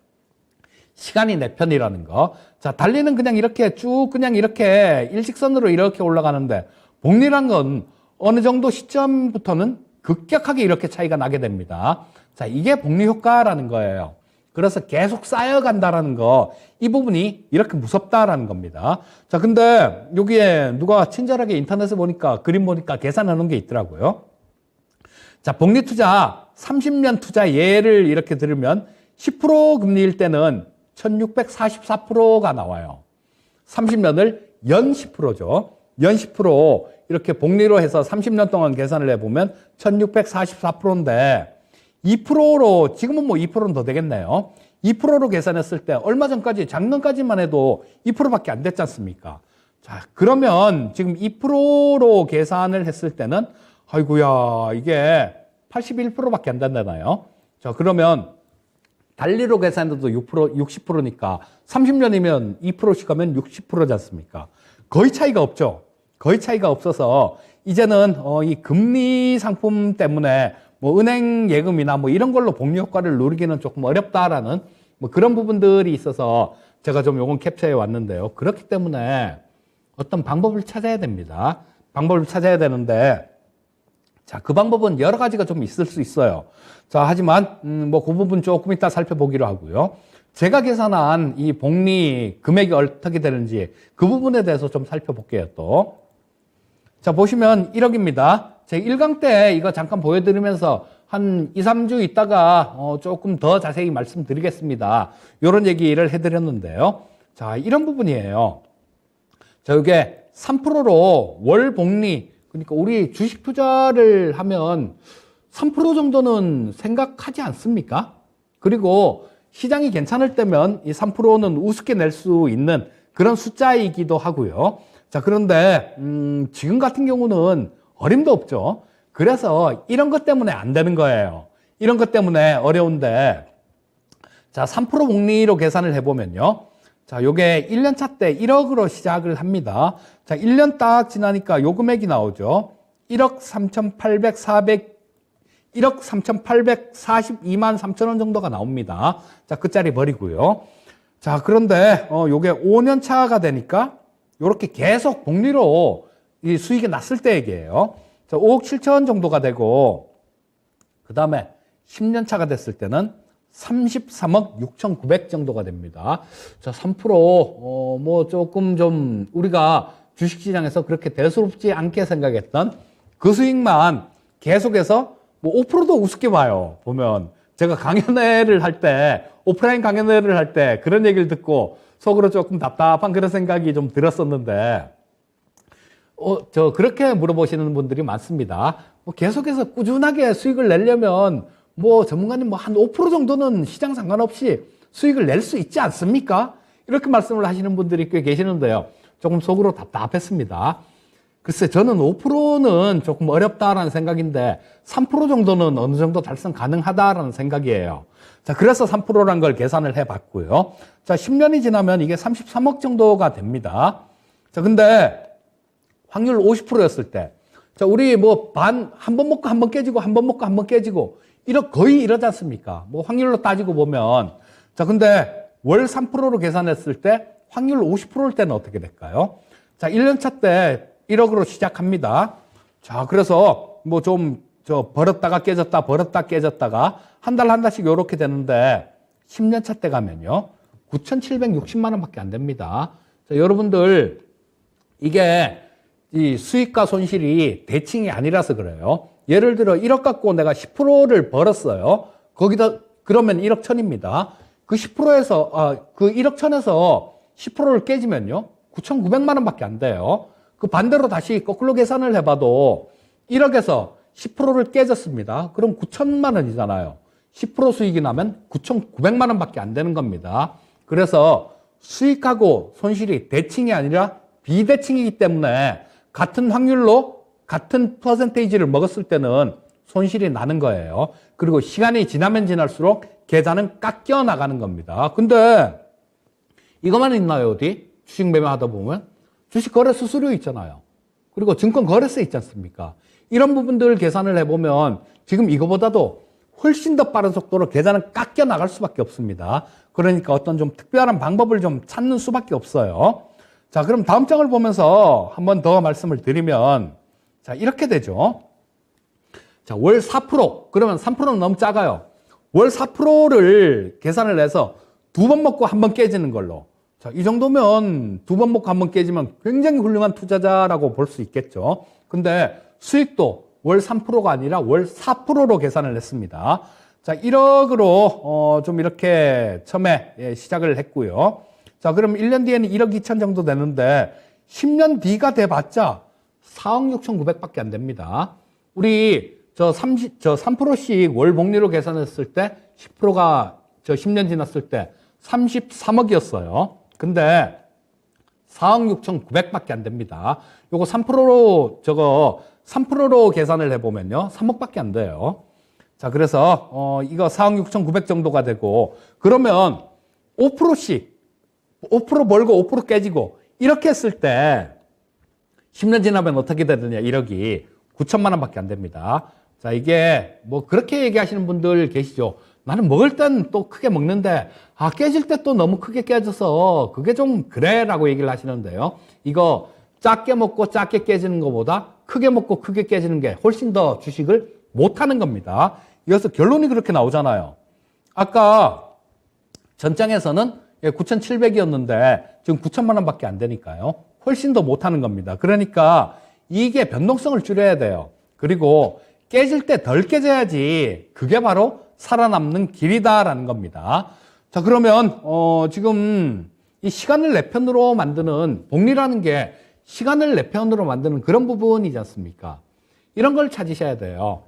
시간이 내 편이라는 거. 자, 달리는 그냥 이렇게 쭉 그냥 이렇게 일직선으로 이렇게 올라가는데 복리란 건 어느 정도 시점부터는 급격하게 이렇게 차이가 나게 됩니다. 자, 이게 복리 효과라는 거예요. 그래서 계속 쌓여간다라는 거, 이 부분이 이렇게 무섭다라는 겁니다. 자, 근데 여기에 누가 친절하게 인터넷에 보니까, 그림 보니까 계산해 놓은 게 있더라고요. 자, 복리 투자, 30년 투자 예를 이렇게 들으면 10% 금리일 때는 1644%가 나와요. 30년을 연 10%죠. 연 10% 이렇게 복리로 해서 30년 동안 계산을 해보면 1644%인데 2%로, 지금은 뭐 2%는 더 되겠네요. 2%로 계산했을 때 얼마 전까지, 작년까지만 해도 2%밖에 안 됐지 않습니까? 자, 그러면 지금 2%로 계산을 했을 때는 아이고야, 이게 81%밖에 안 된다나요? 자, 그러면 달리로 계산해도 60%니까 30년이면 2%씩 하면 60%지 않습니까? 거의 차이가 없죠. 거의 차이가 없어서 이제는 이 금리 상품 때문에 뭐 은행 예금이나 뭐 이런 걸로 복리 효과를 누리기는 조금 어렵다라는 뭐 그런 부분들이 있어서 제가 좀 요건 캡처해 왔는데요. 그렇기 때문에 어떤 방법을 찾아야 됩니다. 방법을 찾아야 되는데, 자, 그 방법은 여러 가지가 좀 있을 수 있어요. 자, 하지만 뭐 그 부분 조금 이따 살펴보기로 하고요. 제가 계산한 이 복리 금액이 어떻게 되는지 그 부분에 대해서 좀 살펴볼게요, 또. 자, 보시면 1억입니다. 제 1강 때 이거 잠깐 보여드리면서 한 2, 3주 있다가 조금 더 자세히 말씀드리겠습니다. 이런 얘기를 해드렸는데요. 자, 이런 부분이에요. 자, 이게 3%로 월 복리, 그러니까 우리 주식 투자를 하면 3% 정도는 생각하지 않습니까? 그리고 시장이 괜찮을 때면 이 3%는 우습게 낼 수 있는 그런 숫자이기도 하고요. 자, 그런데 지금 같은 경우는 어림도 없죠. 그래서 이런 것 때문에 안 되는 거예요. 이런 것 때문에 어려운데, 자, 3% 복리로 계산을 해보면요. 자, 요게 1년차 때 1억으로 시작을 합니다. 자, 1년 딱 지나니까 요 금액이 나오죠. 1억 3,842만 3천 원 정도가 나옵니다. 자, 그 짜리 버리고요. 자, 그런데 요게 5년 차가 되니까 요렇게 계속 복리로 이 수익이 났을 때 얘기예요. 자, 5억 7천 정도가 되고, 그 다음에 10년 차가 됐을 때는 33억 6,900 정도가 됩니다. 자, 3%, 뭐 조금 좀 우리가 주식시장에서 그렇게 대수롭지 않게 생각했던 그 수익만 계속해서 뭐 5%도 우습게 봐요. 보면 제가 강연회를 할 때, 오프라인 강연회를 할 때 그런 얘기를 듣고 속으로 조금 답답한 그런 생각이 좀 들었었는데, 그렇게 물어보시는 분들이 많습니다. 뭐 계속해서 꾸준하게 수익을 내려면 뭐 전문가님 뭐 한 5% 정도는 시장 상관없이 수익을 낼 수 있지 않습니까? 이렇게 말씀을 하시는 분들이 꽤 계시는데요. 조금 속으로 답답했습니다. 글쎄, 저는 5%는 조금 어렵다라는 생각인데 3% 정도는 어느 정도 달성 가능하다라는 생각이에요. 자, 그래서 3%란 걸 계산을 해봤고요. 자, 10년이 지나면 이게 33억 정도가 됩니다. 자, 근데 확률 50%였을 때, 자, 우리 뭐 한 번 먹고 한 번 깨지고 한 번 먹고 한 번 깨지고 거의 이러지 않습니까? 뭐 확률로 따지고 보면. 자, 근데 월 3%로 계산했을 때 확률 50%일 때는 어떻게 될까요? 자, 1년 차 때 1억으로 시작합니다. 자, 그래서 뭐 좀 벌었다가 깨졌다, 벌었다 깨졌다가 한 달 한 달씩 요렇게 되는데 10년 차 때 가면요. 9,760만 원밖에 안 됩니다. 자, 여러분들 이게 이 수익과 손실이 대칭이 아니라서 그래요. 예를 들어 1억 갖고 내가 10%를 벌었어요. 거기다 그러면 1억 천입니다. 그 10%에서 그 1억 천에서 10%를 깨지면요. 9,900만 원밖에 안 돼요. 그 반대로 다시 거꾸로 계산을 해봐도 1억에서 10%를 깨졌습니다. 그럼 9천만 원이잖아요. 10% 수익이 나면 9,900만 원밖에 안 되는 겁니다. 그래서 수익하고 손실이 대칭이 아니라 비대칭이기 때문에 같은 확률로 같은 퍼센테이지를 먹었을 때는 손실이 나는 거예요. 그리고 시간이 지나면 지날수록 계산은 깎여 나가는 겁니다. 근데 이것만 있나요, 어디? 주식 매매하다 보면? 주식 거래 수수료 있잖아요. 그리고 증권 거래세 있지 않습니까? 이런 부분들 계산을 해보면 지금 이거보다도 훨씬 더 빠른 속도로 계산은 깎여 나갈 수밖에 없습니다. 그러니까 어떤 좀 특별한 방법을 좀 찾는 수밖에 없어요. 자, 그럼 다음 장을 보면서 한 번 더 말씀을 드리면, 자, 이렇게 되죠. 자, 월 4%. 그러면 3%는 너무 작아요. 월 4%를 계산을 해서 두 번 먹고 한 번 깨지는 걸로. 자, 이 정도면 두 번 먹고 한 번 깨지면 굉장히 훌륭한 투자자라고 볼 수 있겠죠. 근데 수익도 월 3%가 아니라 월 4%로 계산을 했습니다. 자, 1억으로 좀 이렇게 처음에 시작을 했고요. 자, 그럼 1년 뒤에는 1억 2천 정도 되는데 10년 뒤가 돼봤자 4억 6천9백밖에 안 됩니다. 우리 저 3%씩 월 복리로 계산했을 때 10%가 저 10년 지났을 때 33억이었어요. 근데 4억 6천9백밖에 안 됩니다. 요거 3%로 계산을 해보면요. 3억밖에 안 돼요. 자, 그래서 이거 4억 6천9백 정도가 되고, 그러면 5%씩 5% 벌고 5% 깨지고 이렇게 했을 때 10년 지나면 어떻게 되느냐. 1억이 9천만 원밖에 안 됩니다. 자, 이게 뭐 그렇게 얘기하시는 분들 계시죠. 나는 먹을 땐 또 크게 먹는데 깨질 때 또 너무 크게 깨져서 그게 좀 그래 라고 얘기를 하시는데요. 이거 작게 먹고 작게 깨지는 것보다 크게 먹고 크게 깨지는 게 훨씬 더 주식을 못하는 겁니다. 이어서 결론이 그렇게 나오잖아요. 아까 전장에서는 9,700이었는데 지금 9천만 원밖에 안 되니까요. 훨씬 더 못하는 겁니다. 그러니까 이게 변동성을 줄여야 돼요. 그리고 깨질 때 덜 깨져야지 그게 바로 살아남는 길이다라는 겁니다. 자, 그러면 지금 이 시간을 내 편으로 만드는 복리라는 게 시간을 내 편으로 만드는 그런 부분이지 않습니까? 이런 걸 찾으셔야 돼요.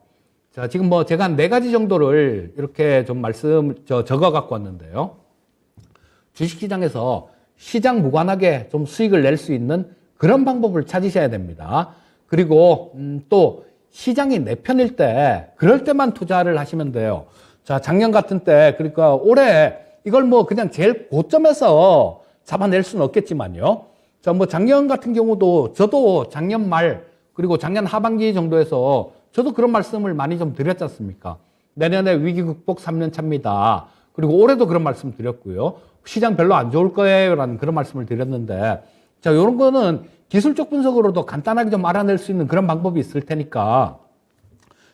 자, 지금 뭐 제가 한 4가지 정도를 이렇게 좀 적어 갖고 왔는데요. 주식시장에서 시장 무관하게 좀 수익을 낼 수 있는 그런 방법을 찾으셔야 됩니다. 그리고 또 시장이 내 편일 때 그럴 때만 투자를 하시면 돼요. 자, 작년 같은 때, 그러니까 올해 이걸 뭐 그냥 제일 고점에서 잡아낼 수는 없겠지만요. 자, 뭐 작년 같은 경우도 저도 작년 말 그리고 작년 하반기 정도에서 저도 그런 말씀을 많이 좀 드렸지 않습니까? 내년에 위기 극복 3년 차입니다. 그리고 올해도 그런 말씀 드렸고요. 시장 별로 안 좋을 거예요 라는 그런 말씀을 드렸는데, 자, 요런 거는 기술적 분석으로도 간단하게 좀 알아낼 수 있는 그런 방법이 있을 테니까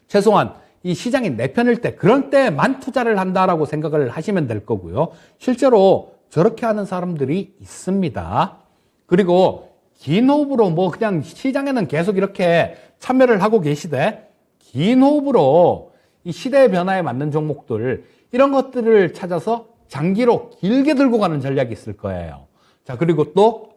최소한 이 시장이 내 편일 때 그럴 때만 투자를 한다라고 생각을 하시면 될 거고요. 실제로 저렇게 하는 사람들이 있습니다. 그리고 긴 호흡으로 뭐 그냥 시장에는 계속 이렇게 참여를 하고 계시되 긴 호흡으로 이 시대의 변화에 맞는 종목들 이런 것들을 찾아서 장기로 길게 들고 가는 전략이 있을 거예요. 자, 그리고 또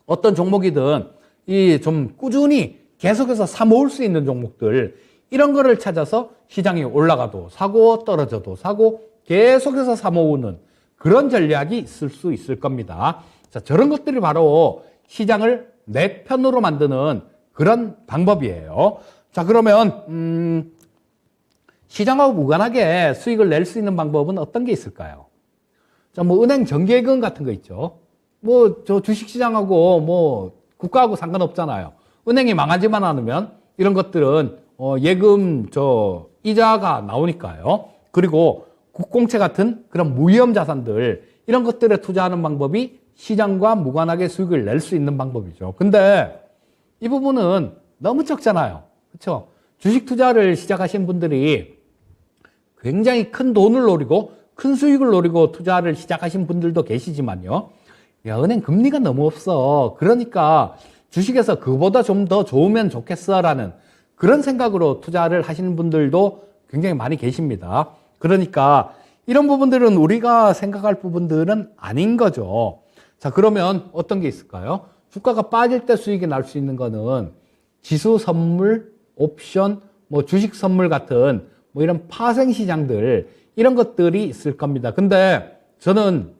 어떤 종목이든 이 좀 꾸준히 계속해서 사 모을 수 있는 종목들 이런 거를 찾아서 시장이 올라가도 사고 떨어져도 사고 계속해서 사 모으는 그런 전략이 있을 수 있을 겁니다. 자, 저런 것들이 바로 시장을 내 편으로 만드는 그런 방법이에요. 자, 그러면 시장하고 무관하게 수익을 낼 수 있는 방법은 어떤 게 있을까요? 자, 뭐 은행 정기예금 같은 거 있죠. 뭐 저 주식시장하고 뭐 국가하고 상관없잖아요. 은행이 망하지만 않으면 이런 것들은 예금 이자가 나오니까요. 그리고 국공채 같은 그런 무위험 자산들 이런 것들에 투자하는 방법이 시장과 무관하게 수익을 낼 수 있는 방법이죠. 근데 이 부분은 너무 적잖아요. 그렇죠? 주식 투자를 시작하신 분들이 굉장히 큰 돈을 노리고 큰 수익을 노리고 투자를 시작하신 분들도 계시지만요. 야, 은행 금리가 너무 없어. 그러니까 주식에서 그보다 좀 더 좋으면 좋겠어라는 그런 생각으로 투자를 하시는 분들도 굉장히 많이 계십니다. 그러니까 이런 부분들은 우리가 생각할 부분들은 아닌 거죠. 자, 그러면 어떤 게 있을까요? 주가가 빠질 때 수익이 날 수 있는 거는 지수 선물, 옵션, 뭐 주식 선물 같은 뭐 이런 파생 시장들 이런 것들이 있을 겁니다. 근데 저는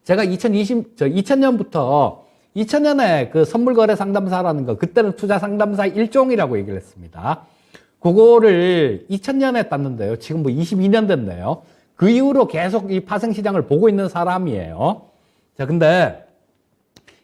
제가 2000년부터 2000년에 그 선물거래 상담사라는 거, 그때는 투자 상담사 일종이라고 얘기를 했습니다. 그거를 2000년에 땄는데요. 지금 뭐 22년 됐네요. 그 이후로 계속 이 파생 시장을 보고 있는 사람이에요. 자, 근데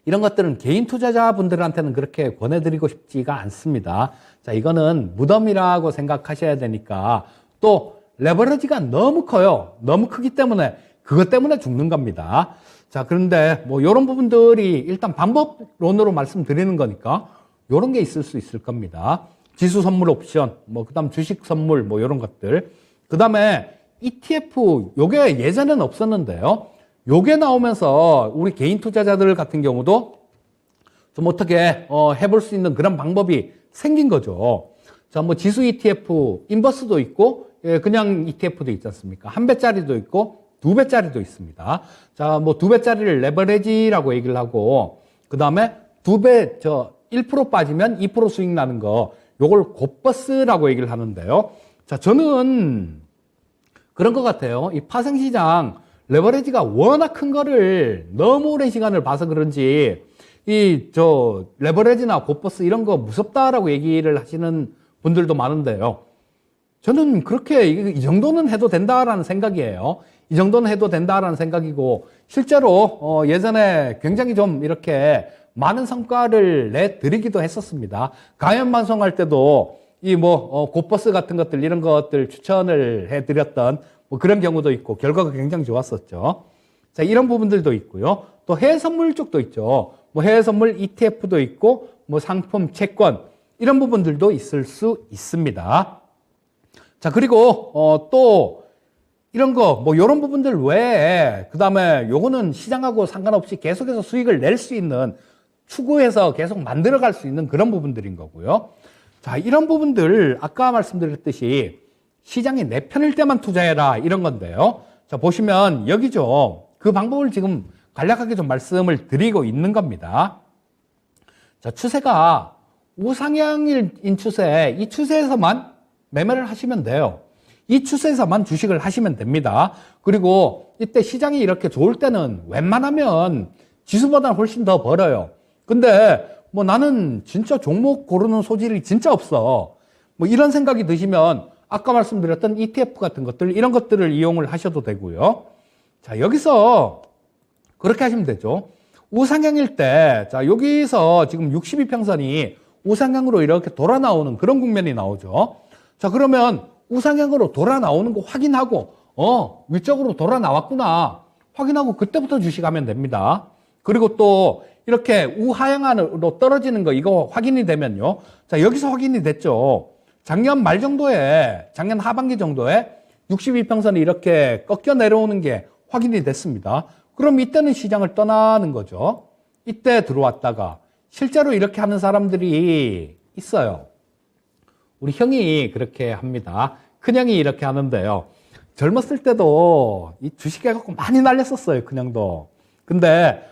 이런 것들은 개인 투자자분들한테는 그렇게 권해드리고 싶지가 않습니다. 자, 이거는 무덤이라고 생각하셔야 되니까 또 레버리지가 너무 커요. 너무 크기 때문에 그것 때문에 죽는 겁니다. 자, 그런데 뭐 이런 부분들이 일단 방법론으로 말씀드리는 거니까 이런 게 있을 수 있을 겁니다. 지수 선물 옵션, 뭐 그다음 주식 선물 뭐 이런 것들. 그다음에 ETF 요게 예전에는 없었는데요. 요게 나오면서 우리 개인 투자자들 같은 경우도 좀 어떻게 해볼 수 있는 그런 방법이 생긴 거죠. 자, 뭐 지수 ETF, 인버스도 있고 그냥 ETF도 있지 않습니까? 한 배짜리도 있고 두 배짜리도 있습니다. 자, 뭐 두 배짜리를 레버리지라고 얘기를 하고 그 다음에 1% 빠지면 2% 수익 나는 거 요걸 곧버스라고 얘기를 하는데요. 자, 저는 그런 것 같아요. 이 파생시장 레버리지가 워낙 큰 거를 너무 오랜 시간을 봐서 그런지 레버리지나 곧버스 이런 거 무섭다라고 얘기를 하시는 분들도 많은데요. 저는 그렇게 이 정도는 해도 된다라는 생각이에요. 이 정도는 해도 된다라는 생각이고 실제로 예전에 굉장히 좀 이렇게 많은 성과를 내드리기도 했었습니다. 강연 방송할 때도 곧버스 같은 것들 이런 것들 추천을 해드렸던 뭐 그런 경우도 있고 결과가 굉장히 좋았었죠. 자, 이런 부분들도 있고요. 또 해외 선물 쪽도 있죠. 뭐 해외 선물 ETF도 있고 뭐 상품, 채권 이런 부분들도 있을 수 있습니다. 자, 그리고 또 이런 거, 뭐 이런 부분들 외에 그다음에 요거는 시장하고 상관없이 계속해서 수익을 낼 수 있는 추구해서 계속 만들어갈 수 있는 그런 부분들인 거고요. 자, 이런 부분들 아까 말씀드렸듯이 시장이 내 편일 때만 투자해라 이런 건데요. 자, 보시면 여기죠. 그 방법을 지금 간략하게 좀 말씀을 드리고 있는 겁니다. 자, 추세가 우상향인 추세, 이 추세에서만 매매를 하시면 돼요. 이 추세에서만 주식을 하시면 됩니다. 그리고 이때 시장이 이렇게 좋을 때는 웬만하면 지수보다는 훨씬 더 벌어요. 근데 뭐 나는 진짜 종목 고르는 소질이 진짜 없어. 뭐 이런 생각이 드시면 아까 말씀드렸던 ETF 같은 것들 이런 것들을 이용을 하셔도 되고요. 자, 여기서 그렇게 하시면 되죠. 우상향일 때, 자, 여기서 지금 62평선이 우상향으로 이렇게 돌아 나오는 그런 국면이 나오죠. 자, 그러면 우상향으로 돌아 나오는 거 확인하고, 위쪽으로 돌아 나왔구나. 확인하고 그때부터 주식하면 됩니다. 그리고 또 이렇게 우하향으로 떨어지는 거 이거 확인이 되면요. 자, 여기서 확인이 됐죠. 작년 말 정도에, 작년 하반기 정도에 62평선이 이렇게 꺾여 내려오는 게 확인이 됐습니다. 그럼 이때는 시장을 떠나는 거죠. 이때 들어왔다가 실제로 이렇게 하는 사람들이 있어요. 우리 형이 그렇게 합니다. 큰형이 이렇게 하는데요. 젊었을 때도 이 주식에 갖고 많이 날렸었어요, 큰형도. 근데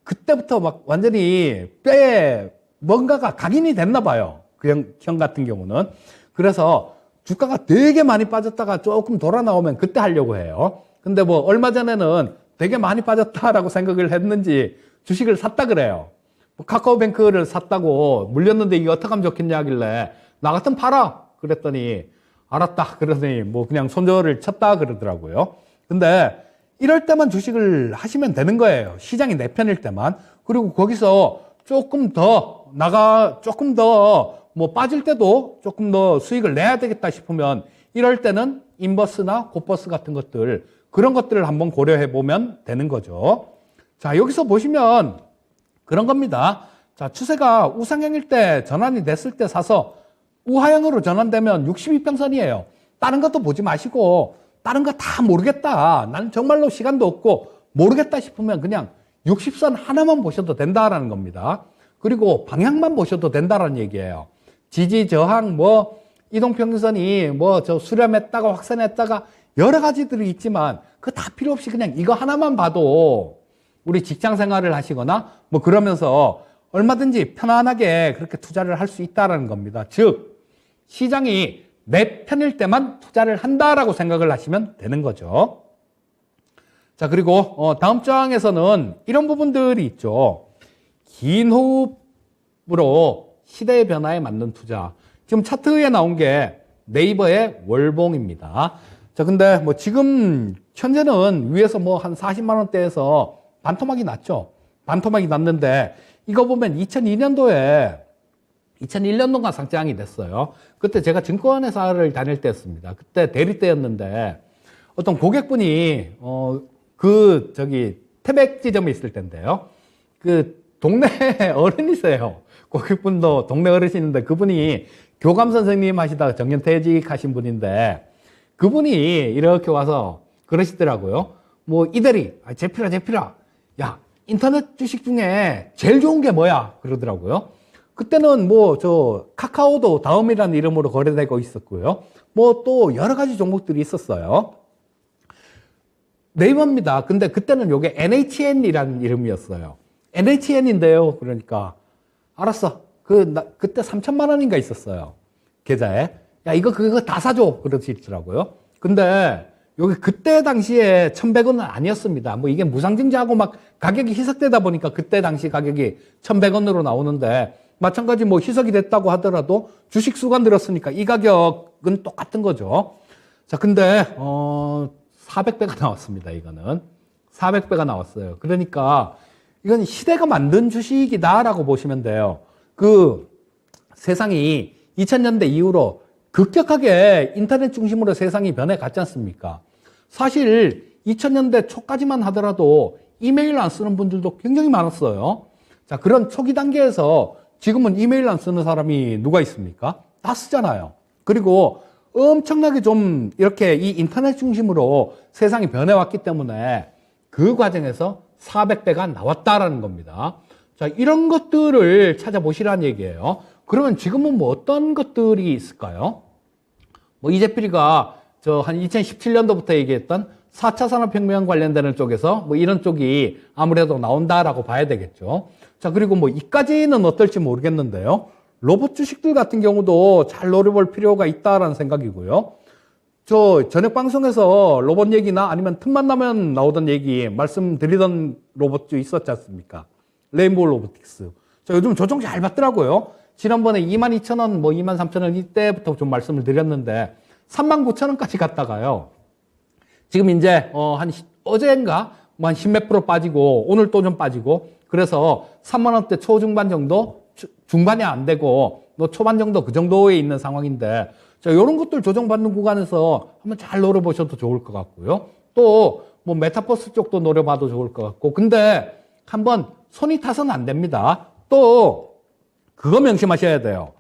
그때부터 막 완전히 뼈에 뭔가가 각인이 됐나 봐요. 그 형 같은 경우는. 그래서 주가가 되게 많이 빠졌다가 조금 돌아 나오면 그때 하려고 해요. 근데 뭐 얼마 전에는 되게 많이 빠졌다라고 생각을 했는지 주식을 샀다 그래요. 뭐 카카오뱅크를 샀다고 물렸는데 이게 어떻게 하면 좋겠냐 하길래 나 같으면 팔아 그랬더니 알았다 그러더니 뭐 그냥 손절을 쳤다 그러더라고요. 근데 이럴 때만 주식을 하시면 되는 거예요. 시장이 내 편일 때만. 그리고 거기서 조금 더 뭐 빠질 때도 조금 더 수익을 내야 되겠다 싶으면 이럴 때는 인버스나 곧버스 같은 것들 그런 것들을 한번 고려해 보면 되는 거죠. 자, 여기서 보시면 그런 겁니다. 자, 추세가 우상향일 때 전환이 됐을 때 사서 우하향으로 전환되면 62평선이에요. 다른 것도 보지 마시고 다른 거 다 모르겠다. 나는 정말로 시간도 없고 모르겠다 싶으면 그냥 60선 하나만 보셔도 된다라는 겁니다. 그리고 방향만 보셔도 된다라는 얘기예요. 지지, 저항, 뭐 이동평균선이 뭐 저 수렴했다가 확산했다가 여러 가지들이 있지만 그거 다 필요 없이 그냥 이거 하나만 봐도 우리 직장 생활을 하시거나 뭐 그러면서 얼마든지 편안하게 그렇게 투자를 할 수 있다라는 겁니다. 즉 시장이 내 편일 때만 투자를 한다라고 생각을 하시면 되는 거죠. 자, 그리고 다음 장에서는 이런 부분들이 있죠. 긴 호흡으로 시대의 변화에 맞는 투자. 지금 차트에 나온 게 네이버의 월봉입니다. 자, 근데 뭐 지금 현재는 위에서 뭐 한 40만 원대에서 반토막이 났죠. 반토막이 났는데 이거 보면 2002년도에 2001년도가 상장이 됐어요. 그때 제가 증권회사를 다닐 때였습니다. 그때 대리 때였는데 어떤 고객분이 태백 지점에 있을 텐데요. 그 동네 어른이세요. 고객분도 동네 어르신인데 그분이 교감 선생님 하시다가 정년퇴직하신 분인데 그분이 이렇게 와서 그러시더라고요. 뭐 이대리, 제필아. 야, 인터넷 주식 중에 제일 좋은 게 뭐야? 그러더라고요. 그때는 뭐 카카오도 다음이라는 이름으로 거래되고 있었고요. 뭐 또 여러 가지 종목들이 있었어요. 네이버입니다. 근데 그때는 요게 NHN이라는 이름이었어요. NHN인데요. 그러니까 알았어. 그때 3천만 원인가 있었어요. 계좌에. 야, 그거 다 사줘. 그러시더라고요. 근데 여기 그때 당시에 1,100원은 아니었습니다. 뭐 이게 무상증자하고 막 가격이 희석되다 보니까 그때 당시 가격이 1,100원으로 나오는데 마찬가지 뭐 희석이 됐다고 하더라도 주식 수가 늘었으니까 이 가격은 똑같은 거죠. 자, 근데 400배가 나왔습니다. 이거는 400배가 나왔어요. 그러니까 이건 시대가 만든 주식이다라고 보시면 돼요. 그 세상이 2000년대 이후로 급격하게 인터넷 중심으로 세상이 변해갔지 않습니까? 사실 2000년대 초까지만 하더라도 이메일 안 쓰는 분들도 굉장히 많았어요. 자, 그런 초기 단계에서 지금은 이메일 안 쓰는 사람이 누가 있습니까? 다 쓰잖아요. 그리고 엄청나게 좀 이렇게 이 인터넷 중심으로 세상이 변해왔기 때문에 그 과정에서 400배가 나왔다라는 겁니다. 자, 이런 것들을 찾아보시라는 얘기예요. 그러면 지금은 뭐 어떤 것들이 있을까요? 뭐 이재필이가 한 2017년도부터 얘기했던 4차 산업혁명 관련되는 쪽에서 뭐 이런 쪽이 아무래도 나온다라고 봐야 되겠죠. 자, 그리고 뭐 이까지는 어떨지 모르겠는데요. 로봇 주식들 같은 경우도 잘 노려볼 필요가 있다라는 생각이고요. 저녁 방송에서 로봇 얘기나 아니면 틈만 나면 나오던 얘기 말씀드리던 로봇도 있었지 않습니까? 레인보우 로보틱스. 요즘 조정 잘 받더라고요. 지난번에 22,000원, 뭐 23,000원 이때부터 좀 말씀을 드렸는데 39,000원까지 갔다가요. 지금 이제 어제인가 뭐 한 10몇 프로 빠지고 오늘 또 좀 빠지고 그래서 3만 원대 초중반 정도 중반이 안 되고 뭐 초반 정도 그 정도에 있는 상황인데 자, 이런 것들 조정받는 구간에서 한번 잘 노려보셔도 좋을 것 같고요. 또 뭐 메타버스 쪽도 노려봐도 좋을 것 같고 근데 한번 손이 타서는 안 됩니다. 또 그거 명심하셔야 돼요.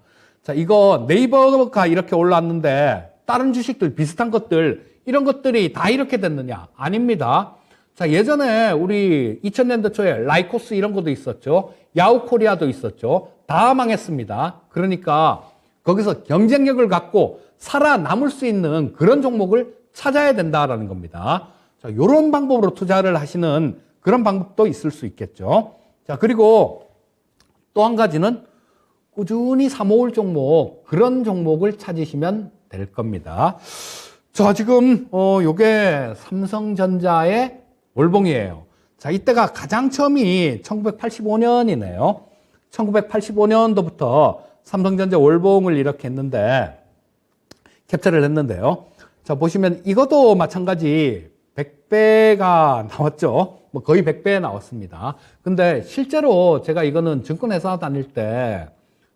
자, 이거 네이버가 이렇게 올랐는데 다른 주식들 비슷한 것들 이런 것들이 다 이렇게 됐느냐? 아닙니다. 자, 예전에 우리 2000년대 초에 라이코스 이런 것도 있었죠. 야후코리아도 있었죠. 다 망했습니다. 그러니까 거기서 경쟁력을 갖고 살아남을 수 있는 그런 종목을 찾아야 된다라는 겁니다. 자, 요런 방법으로 투자를 하시는 그런 방법도 있을 수 있겠죠. 자, 그리고 또 한 가지는 꾸준히 사모을 종목, 그런 종목을 찾으시면 될 겁니다. 자, 지금 요게 삼성전자의 월봉이에요. 자, 이때가 가장 처음이 1985년이네요. 1985년도부터 삼성전자 월봉을 이렇게 했는데 캡처를 했는데요. 자, 보시면 이것도 마찬가지 100배가 나왔죠. 뭐 거의 100배 나왔습니다. 근데 실제로 제가 이거는 증권회사 다닐 때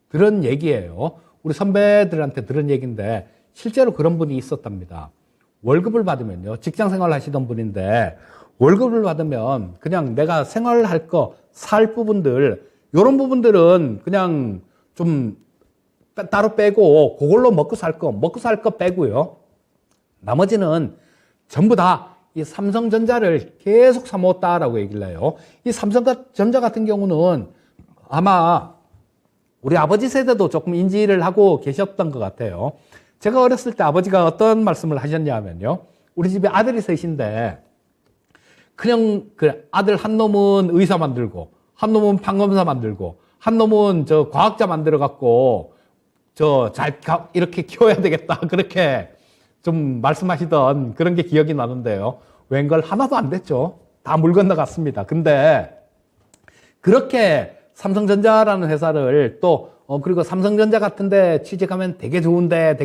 들은 얘기예요. 우리 선배들한테 들은 얘기인데 실제로 그런 분이 있었답니다. 월급을 받으면요. 직장 생활 하시던 분인데 월급을 받으면 그냥 내가 생활할 거, 살 부분들 이런 부분들은 그냥 좀 따로 빼고 그걸로 먹고 살 거 빼고요. 나머지는 전부 다 이 삼성전자를 계속 사모았다라고 얘기를 해요. 이 삼성전자 같은 경우는 아마 우리 아버지 세대도 조금 인지를 하고 계셨던 것 같아요. 제가 어렸을 때 아버지가 어떤 말씀을 하셨냐면요. 우리 집에 아들이 셋인데 그냥 그 아들 한 놈은 의사 만들고 한 놈은 판검사 만들고 한 놈은 저 과학자 만들어 갖고 저 잘 이렇게 키워야 되겠다. 그렇게 좀 말씀하시던 그런 게 기억이 나는데요. 웬걸 하나도 안 됐죠. 다 물 건너갔습니다. 근데 그렇게 삼성전자라는 회사를 또 그리고 삼성전자 같은데 취직하면 되게 좋은데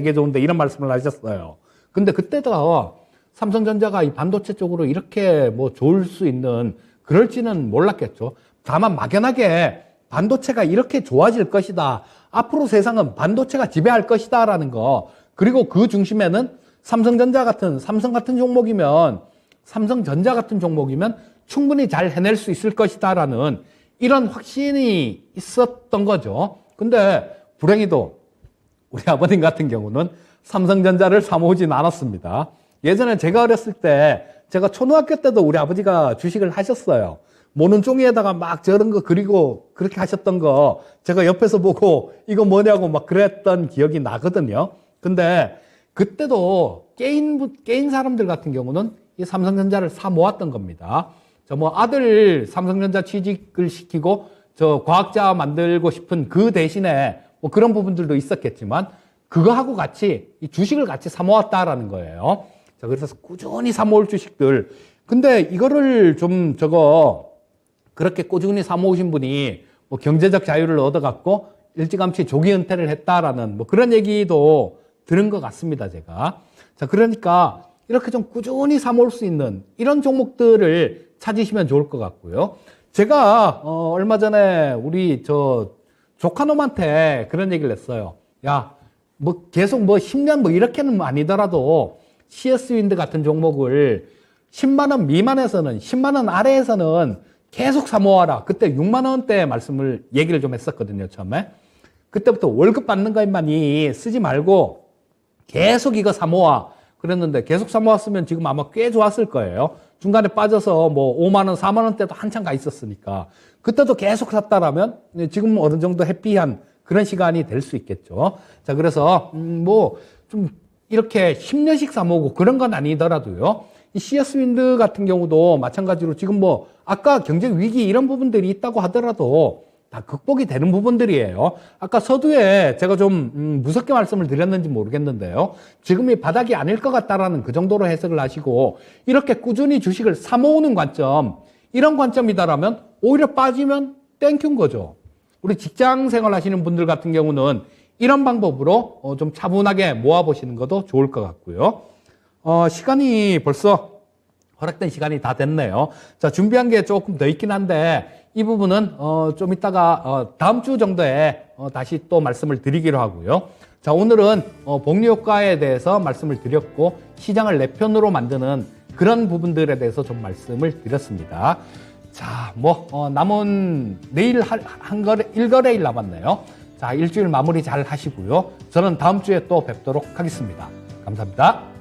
이런 말씀을 하셨어요. 근데 그때도 삼성전자가 이 반도체 쪽으로 이렇게 뭐 좋을 수 있는 그럴지는 몰랐겠죠. 다만 막연하게 반도체가 이렇게 좋아질 것이다. 앞으로 세상은 반도체가 지배할 것이다라는 거. 그리고 그 중심에는 삼성 같은 종목이면 충분히 잘 해낼 수 있을 것이다라는 이런 확신이 있었던 거죠. 근데 불행히도 우리 아버님 같은 경우는 삼성전자를 사모으진 않았습니다. 예전에 제가 어렸을 때 제가 초등학교 때도 우리 아버지가 주식을 하셨어요. 모는 종이에다가 막 저런 거 그리고 그렇게 하셨던 거 제가 옆에서 보고 이거 뭐냐고 막 그랬던 기억이 나거든요. 근데 그때도 깨인 사람들 같은 경우는 이 삼성전자를 사 모았던 겁니다. 저 뭐 아들 삼성전자 취직을 시키고 저 과학자 만들고 싶은 그 대신에 뭐 그런 부분들도 있었겠지만 그거하고 같이 이 주식을 같이 사 모았다라는 거예요. 자, 그래서 꾸준히 사 모을 주식들. 근데 이거를 좀 그렇게 꾸준히 사 모으신 분이 뭐 경제적 자유를 얻어갖고 일찌감치 조기 은퇴를 했다라는 뭐 그런 얘기도 들은 것 같습니다, 제가. 자, 그러니까 이렇게 좀 꾸준히 사 모을 수 있는 이런 종목들을 찾으시면 좋을 것 같고요. 제가 얼마 전에 우리 조카놈한테 그런 얘기를 했어요. 야, 뭐 계속 뭐 10년 뭐 이렇게는 아니더라도 CS윈드 같은 종목을 10만 원 미만에서는 10만 원 아래에서는 계속 사 모아라. 그때 6만 원대 얘기를 좀 했었거든요, 처음에. 그때부터 월급 받는 것만이 쓰지 말고 계속 이거 사 모아. 그랬는데 계속 사 모았으면 지금 아마 꽤 좋았을 거예요. 중간에 빠져서 뭐 5만 원, 4만 원대도 한참 가 있었으니까. 그때도 계속 샀다라면 지금 어느 정도 해피한 그런 시간이 될 수 있겠죠. 자, 그래서 뭐 좀 이렇게 10년씩 사 모으고 그런 건 아니더라도요. 이 CS윈드 같은 경우도 마찬가지로 지금 뭐 아까 경제 위기 이런 부분들이 있다고 하더라도 다 극복이 되는 부분들이에요. 아까 서두에 제가 좀 무섭게 말씀을 드렸는지 모르겠는데요. 지금이 바닥이 아닐 것 같다라는 그 정도로 해석을 하시고 이렇게 꾸준히 주식을 사 모으는 관점, 이런 관점이다라면 오히려 빠지면 땡큐인 거죠. 우리 직장 생활 하시는 분들 같은 경우는 이런 방법으로 좀 차분하게 모아보시는 것도 좋을 것 같고요. 시간이 벌써 허락된 시간이 다 됐네요. 자, 준비한 게 조금 더 있긴 한데 이 부분은 좀 이따가 다음 주 정도에 다시 또 말씀을 드리기로 하고요. 자, 오늘은 복리 효과에 대해서 말씀을 드렸고 시장을 내 편으로 만드는 그런 부분들에 대해서 좀 말씀을 드렸습니다. 자, 남은 내일 일거래일 남았네요. 자, 일주일 마무리 잘 하시고요. 저는 다음 주에 또 뵙도록 하겠습니다. 감사합니다.